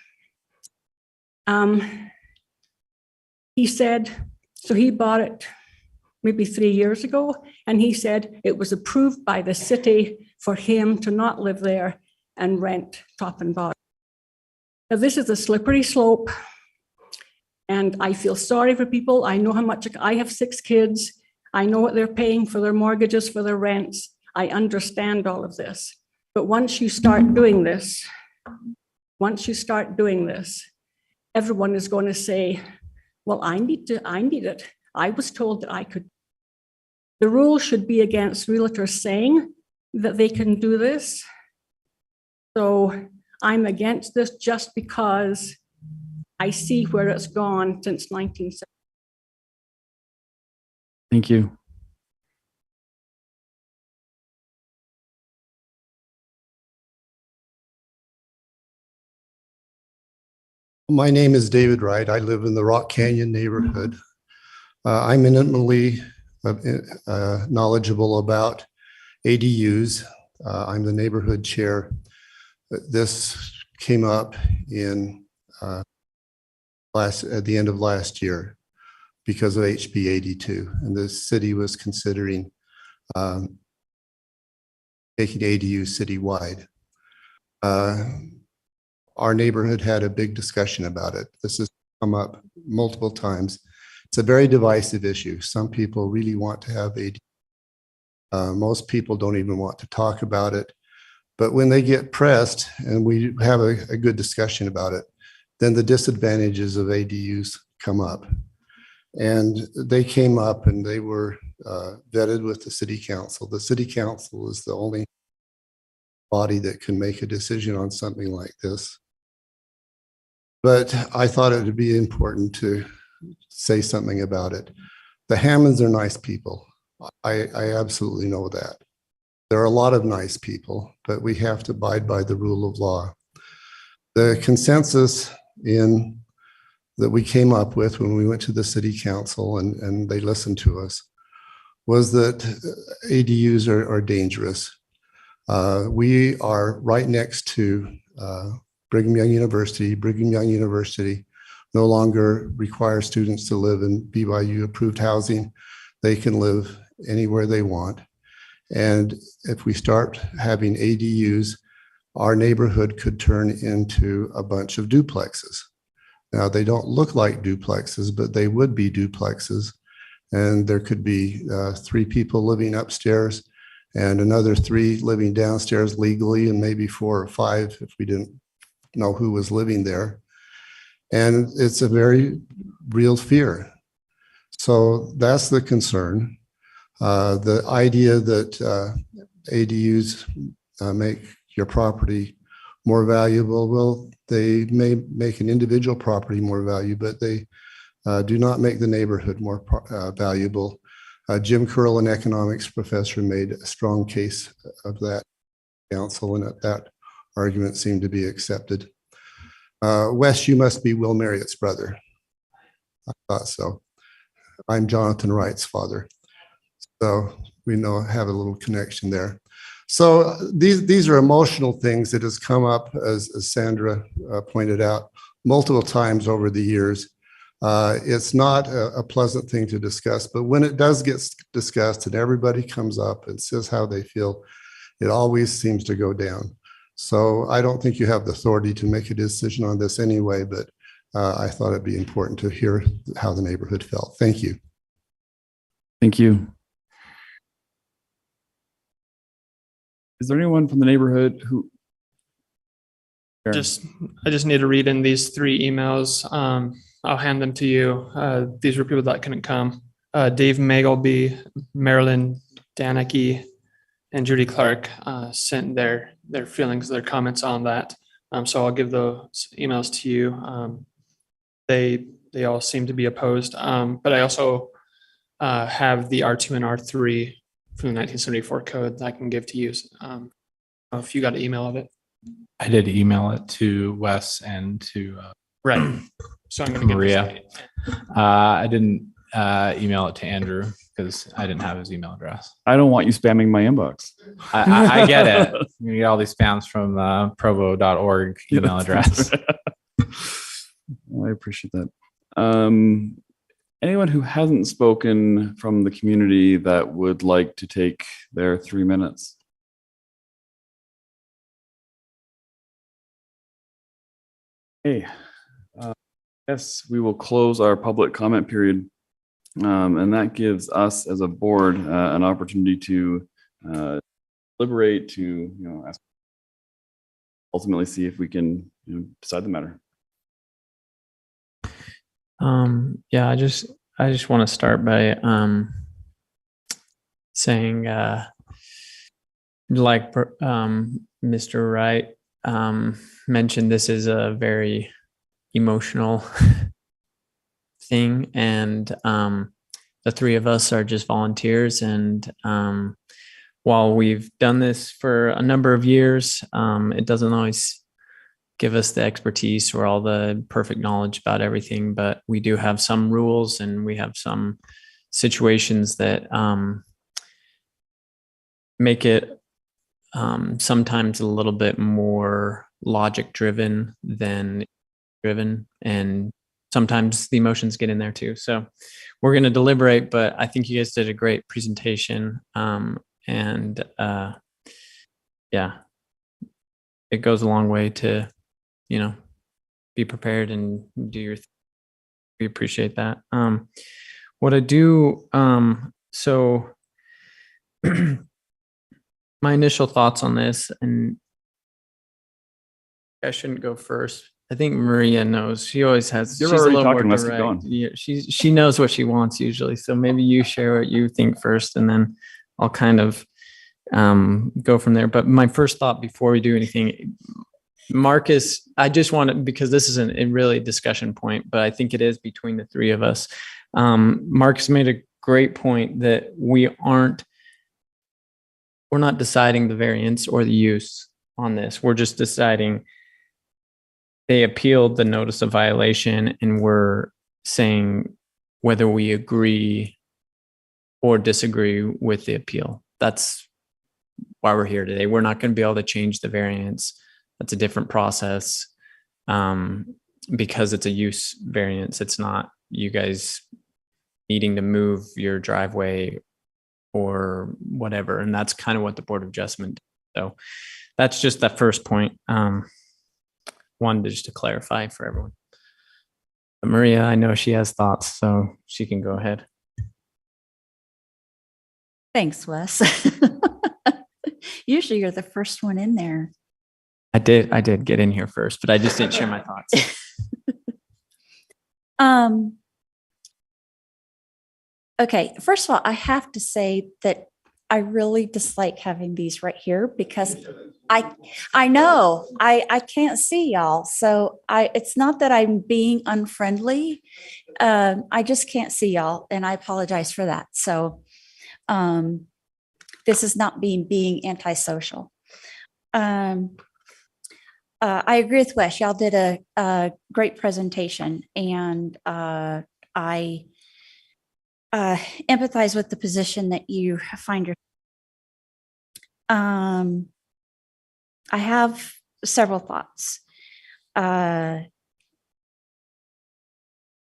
He said, so he bought it maybe 3 years ago, and he said it was approved by the city for him to not live there and rent top and bottom. Now, this is a slippery slope, and I feel sorry for people. I know how much, I have 6 kids. I know what they're paying for their mortgages, for their rents. I understand all of this. But once you start doing this, everyone is going to say, well, I need it. I was told that I could. The rule should be against realtors saying that they can do this. So I'm against this just because I see where it's gone since 1970. Thank you. My name is David Wright. I live in the Rock Canyon neighborhood. I'm intimately knowledgeable about ADUs. I'm the neighborhood chair. This came up in at the end of last year because of HB 82, and the city was considering making ADUs citywide. Our neighborhood had a big discussion about it. This has come up multiple times. It's a very divisive issue. Some people really want to have ADUs. Most people don't even want to talk about it. But when they get pressed and we have a good discussion about it, then the disadvantages of ADUs come up. And they came up and they were vetted with the city council. The city council is the only body that can make a decision on something like this. But I thought it would be important to say something about it. The Hammonds are nice people. I absolutely know that. There are a lot of nice people, but we have to abide by the rule of law. The consensus that we came up with when we went to the city council and they listened to us was that ADUs are dangerous. We are right next to Brigham Young University. Brigham Young University no longer requires students to live in BYU approved housing. They can live anywhere they want. And if we start having ADUs, our neighborhood could turn into a bunch of duplexes. Now, they don't look like duplexes, but they would be duplexes. And there could be 3 people living upstairs and another 3 living downstairs legally, and maybe 4 or 5 if we didn't know who was living there. And it's a very real fear. So that's the concern. The idea that ADUs make your property more valuable, well, they may make an individual property more valuable, but they do not make the neighborhood more valuable. Jim Curl, an economics professor, made a strong case of that council, and that argument seemed to be accepted. Wes, you must be Will Marriott's brother. I thought so. I'm Jonathan Wright's father. So we have a little connection there. So these are emotional things that has come up, as Sandra pointed out, multiple times over the years. It's not a pleasant thing to discuss, but when it does get discussed and everybody comes up and says how they feel, it always seems to go down. So I don't think you have the authority to make a decision on this anyway, but I thought it'd be important to hear how the neighborhood felt. Thank you. Thank you. Is there anyone from the neighborhood who? I just need to read in these 3 emails. I'll hand them to you. These were people that couldn't come. Dave Magleby, Marilyn Danicki, and Judy Clark sent their feelings, their comments on that. So I'll give those emails to you. They all seem to be opposed. But I also have the R2 and R3 from the 1974 code that I can give to you. If you got an email of it. I did email it to Wes and to Right. So I'm going to give Maria. I didn't email it to Andrew because I didn't have his email address. I don't want you spamming my inbox. I get it. You get all these spams from provo.org email address. I appreciate that. Anyone who hasn't spoken from the community that would like to take their 3 minutes? Hey, yes, we will close our public comment period. And that gives us as a board an opportunity to deliberate, to ask, ultimately see if we can decide the matter. Yeah, I just want to start by saying, like Mr. Wright mentioned, this is a very emotional thing, and the 3 of us are just volunteers, and while we've done this for a number of years, it doesn't always give us the expertise or all the perfect knowledge about everything, but we do have some rules and we have some situations that make it sometimes a little bit more logic driven than driven, and sometimes the emotions get in there too. So we're going to deliberate, but I think you guys did a great presentation. Yeah, it goes a long way to, be prepared and do your thing. We appreciate that. What I do, so my initial thoughts on this, and I shouldn't go first. I think Maria knows. She always has. You're she's already a little talking, more let's keep direct. going. Yeah, she knows what she wants usually. So maybe you share what you think first, and then I'll kind of go from there. But my first thought before we do anything, Marcus, I just want to, because this isn't a really discussion point, but I think it is between the 3 of us. Marcus made a great point that we're not deciding the variance or the use on this. We're just deciding they appealed the notice of violation, and we're saying whether we agree or disagree with the appeal. That's why we're here today. We're not going to be able to change the variance. That's a different process because it's a use variance. It's not you guys needing to move your driveway or whatever. And that's kind of what the Board of Adjustment did. So that's just that first point. Wanted just to clarify for everyone. But Maria, I know she has thoughts, so she can go ahead. Thanks, Wes. Usually you're the first one in there. I did get in here first, but I just didn't share my thoughts. Okay, first of all, I have to say that I really dislike having these right here because I know I can't see y'all. So it's not that I'm being unfriendly. I just can't see y'all, and I apologize for that. So this is not being antisocial. I agree with Wes. Y'all did a great presentation, and I empathize with the position that you find your. I have several thoughts.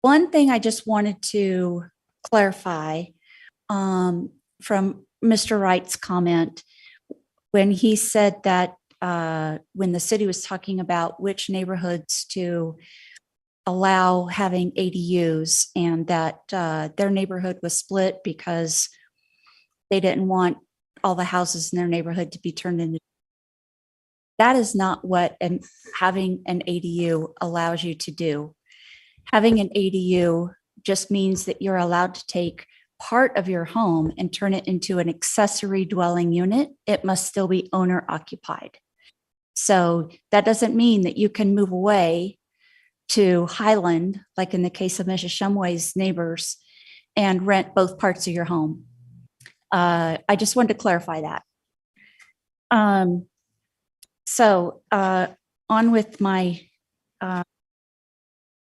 One thing I just wanted to clarify from Mr. Wright's comment when he said that when the city was talking about which neighborhoods to allow having ADUs, and that their neighborhood was split because they didn't want all the houses in their neighborhood to be turned into. That is not what having an ADU allows you to do. Having an ADU just means that you're allowed to take part of your home and turn it into an accessory dwelling unit. It must still be owner occupied. So that doesn't mean that you can move away to Highland, like in the case of Mrs. Shumway's neighbors, and rent both parts of your home. I just wanted to clarify that. So on with my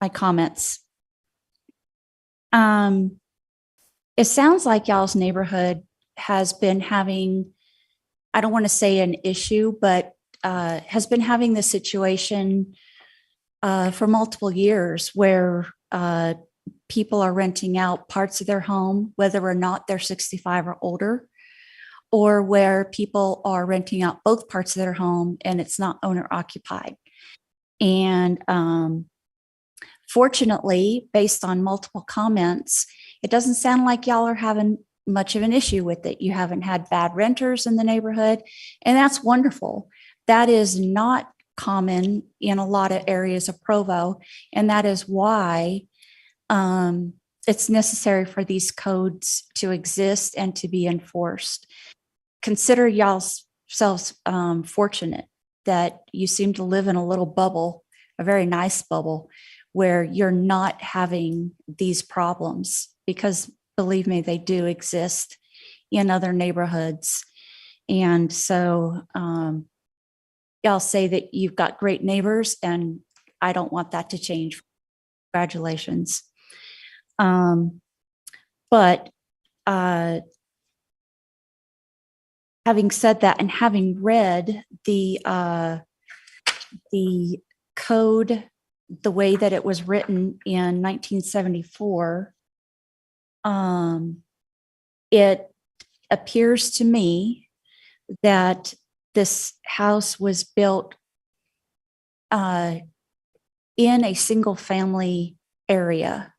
my comments. It sounds like y'all's neighborhood has been having, I don't want to say an issue, but has been having this situation for multiple years where people are renting out parts of their home, whether or not they're 65 or older, or where people are renting out both parts of their home and it's not owner occupied. And fortunately, based on multiple comments, it doesn't sound like y'all are having much of an issue with it. You haven't had bad renters in the neighborhood, and that's wonderful. That is not common in a lot of areas of Provo, and that is why it's necessary for these codes to exist and to be enforced. Consider y'all's selves fortunate that you seem to live in a little bubble, a very nice bubble, where you're not having these problems, because believe me, they do exist in other neighborhoods. And so y'all say that you've got great neighbors, and I don't want that to change. Congratulations. But having said that, and having read the code the way that it was written in 1974, it appears to me that this house was built in a single family area,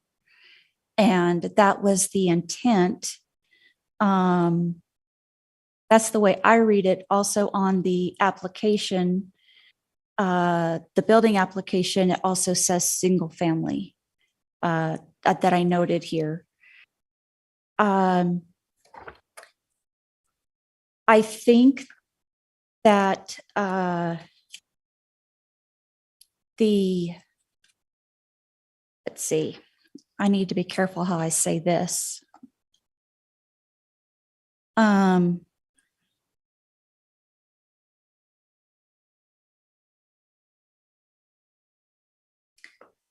and that was the intent. That's the way I read it. Also on the application, the building application, it also says single family that I noted here. I think that let's see, I need to be careful how I say this.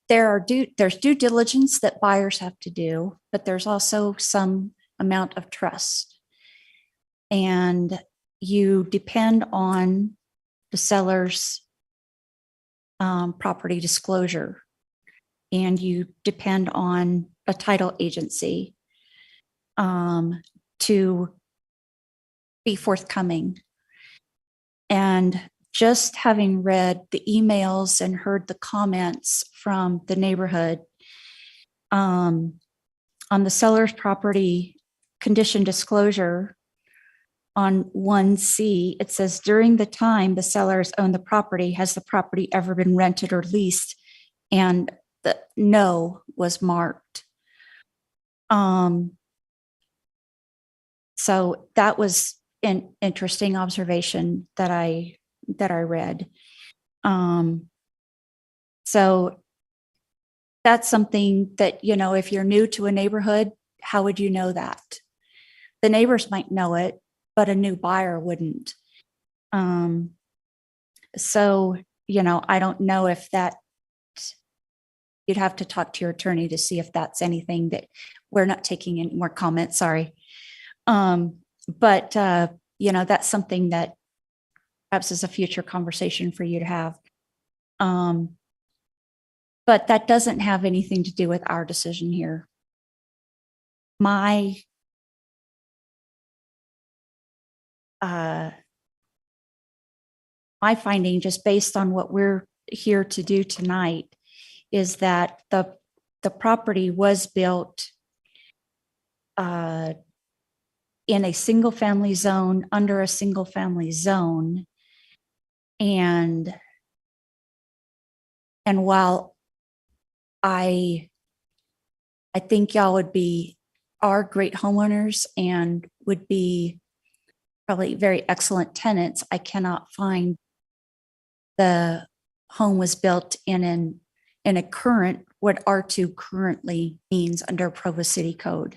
There's due diligence that buyers have to do, but there's also some amount of trust. And you depend on the seller's property disclosure, and you depend on a title agency to be forthcoming. And just having read the emails and heard the comments from the neighborhood on the seller's property condition disclosure on 1C, it says, during the time the sellers own the property, has the property ever been rented or leased? And the no was marked. So that was an interesting observation that I read. So that's something that, you know, if you're new to a neighborhood, how would you know that? The neighbors might know it, but a new buyer wouldn't. So, you know, I don't know if that, you'd have to talk to your attorney to see if that's anything that we're not taking any more comments, sorry. But, you know, that's something that perhaps is a future conversation for you to have. But that doesn't have anything to do with our decision here. My finding, just based on what we're here to do tonight, is that the property was built in a single family zone, under a single family zone. And while I think y'all are great homeowners and would be probably very excellent tenants, I cannot find the home was built in a current, what R2 currently means under Provo City Code.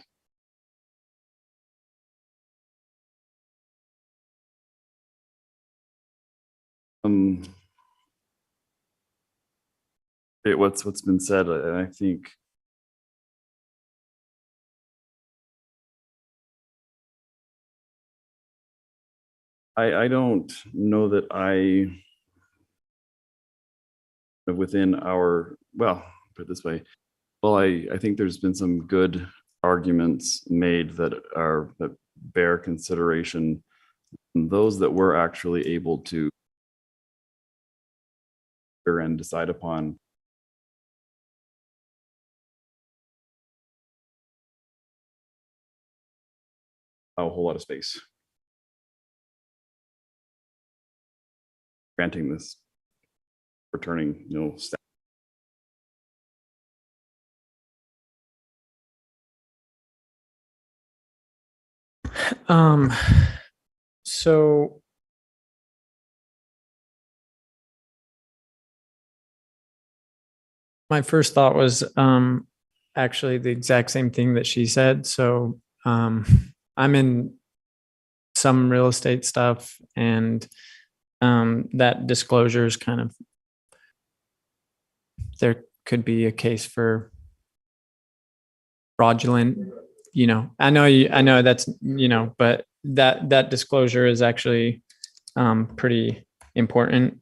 What's been said, and I think I don't know that within our, well, put it this way, well, I think there's been some good arguments made that bear consideration. Those that we're actually able to and decide upon a whole lot of space. Granting this, returning, staff. So my first thought was actually the exact same thing that she said. So I'm in some real estate stuff, and that disclosure is kind of, there could be a case for fraudulent, I know that's, but that disclosure is actually pretty important,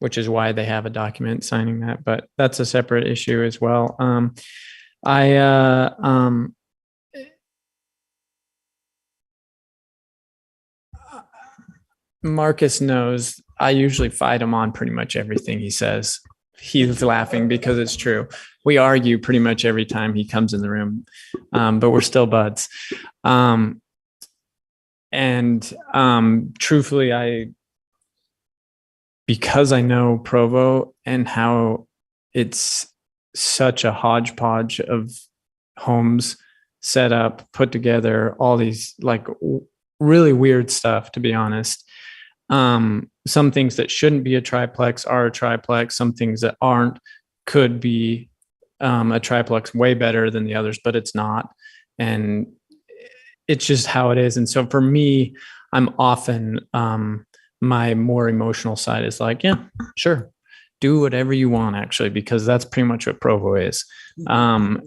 which is why they have a document signing that, but that's a separate issue as well. Marcus knows I usually fight him on pretty much everything he says. He's laughing because it's true. We argue pretty much every time he comes in the room, but we're still buds. Truthfully, because I know Provo and how it's such a hodgepodge of homes set up, put together, all these like really weird stuff, to be honest. Some things that shouldn't be a triplex are a triplex. Some things that aren't could be a triplex way better than the others, but it's not. And it's just how it is. And so for me, I'm often, my more emotional side is like, yeah, sure. Do whatever you want, actually, because that's pretty much what Provo is.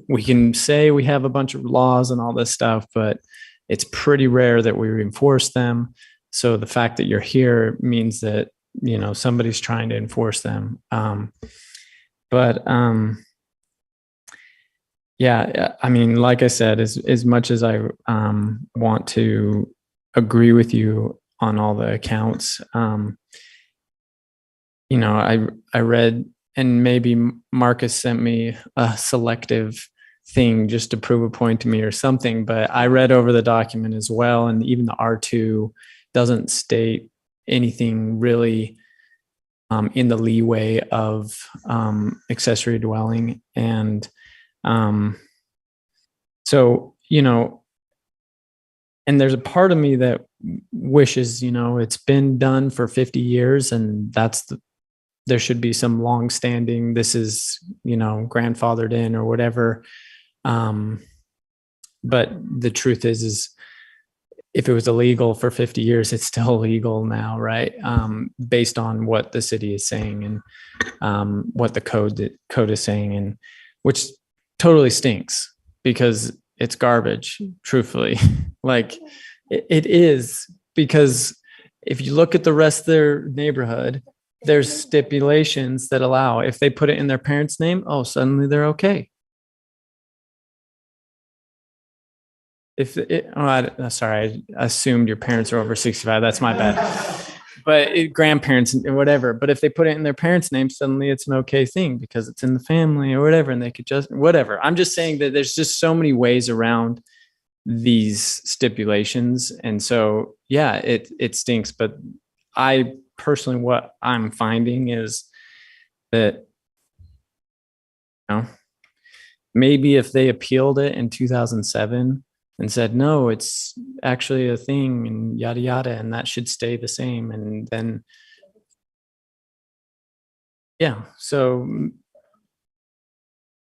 We can say we have a bunch of laws and all this stuff, but it's pretty rare that we enforce them. So the fact that you're here means that, somebody's trying to enforce them. Yeah, I mean, like I said, as much as I want to agree with you on all the accounts, I read, and maybe Marcus sent me a selective thing just to prove a point to me or something, but I read over the document as well. And even the R2 doesn't state anything really in the leeway of accessory dwelling. And so, and there's a part of me that wishes, it's been done for 50 years and there should be some long-standing, this is, grandfathered in or whatever. But the truth is if it was illegal for 50 years, it's still illegal now, right? Based on what the city is saying and what the code is saying, and which totally stinks because it's garbage, truthfully. Like it is, because if you look at the rest of their neighborhood, there's stipulations that allow, if they put it in their parents' name, suddenly they're okay. Sorry, I assumed your parents are over 65. That's my bad. grandparents and whatever. But if they put it in their parents' name, suddenly it's an okay thing because it's in the family or whatever, and they could just whatever. I'm just saying that there's just so many ways around these stipulations, and so yeah, it stinks. But I personally, what I'm finding is that, you know, maybe if they appealed it in 2007 and said, no, it's actually a thing and yada, yada, and that should stay the same. And then, yeah. So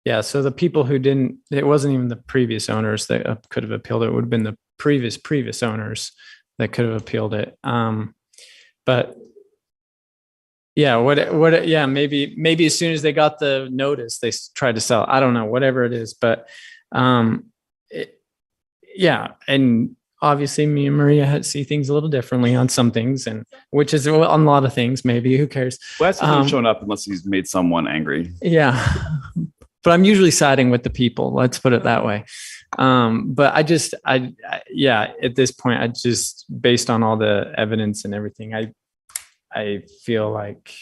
the people who didn't, it wasn't even the previous owners that could have appealed it. It would have been the previous owners that could have appealed it. But yeah, yeah, maybe as soon as they got the notice, they tried to sell. I don't know, whatever it is, but yeah. And obviously me and Maria see things a little differently on some things, and which is on a lot of things, maybe, who cares? Well, that's not showing up unless he's made someone angry. Yeah. But I'm usually siding with the people. Let's put it that way. But yeah, at this point, I just, based on all the evidence and everything, I feel like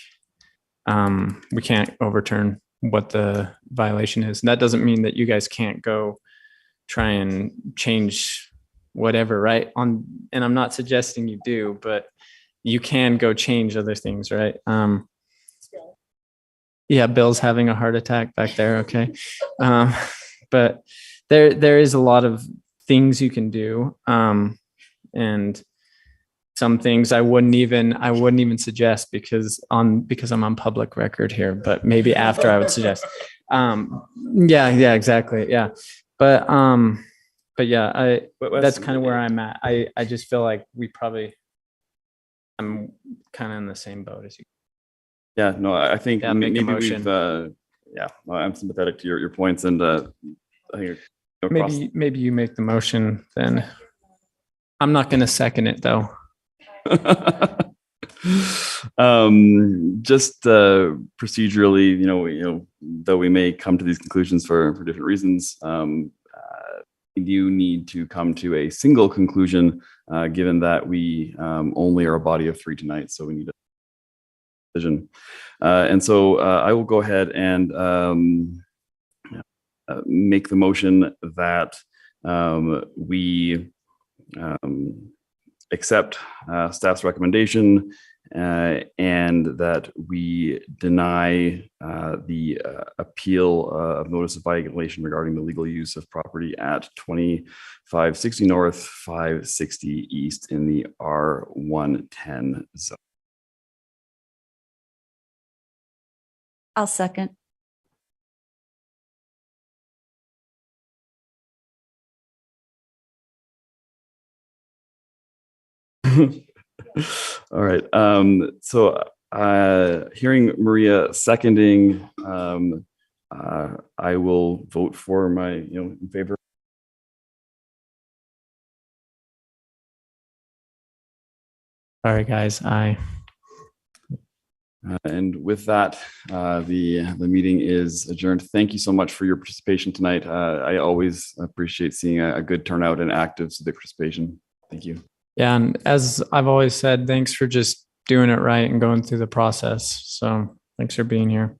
we can't overturn what the violation is. And that doesn't mean that you guys can't go try and change whatever, right? And I'm not suggesting you do, but you can go change other things, right? Yeah, Bill's having a heart attack back there. Okay. But there is a lot of things you can do. And some things I wouldn't even suggest because I'm on public record here, but maybe after I would suggest. Yeah, exactly. Yeah. But yeah, that's kind of where I'm at. I just feel like I'm kind of in the same boat as you. Yeah, no, I think make a maybe motion. I'm sympathetic to your points, and I think Maybe you make the motion then. I'm not going to second it though. Just procedurally, though we may come to these conclusions for different reasons, you need to come to a single conclusion, given that we only are a body of 3 tonight, so we need a decision. And so I will go ahead and make the motion that we accept staff's recommendation and that we deny the appeal of notice of violation regarding the legal use of property at 2560 North, 560 East in the R110 zone. I'll second. All right. So hearing Maria seconding, I will vote for my, in favor. All right, guys. And with that, the meeting is adjourned. Thank you so much for your participation tonight. I always appreciate seeing a good turnout and active civic participation. Thank you. Yeah, and as I've always said, thanks for just doing it right and going through the process. So thanks for being here.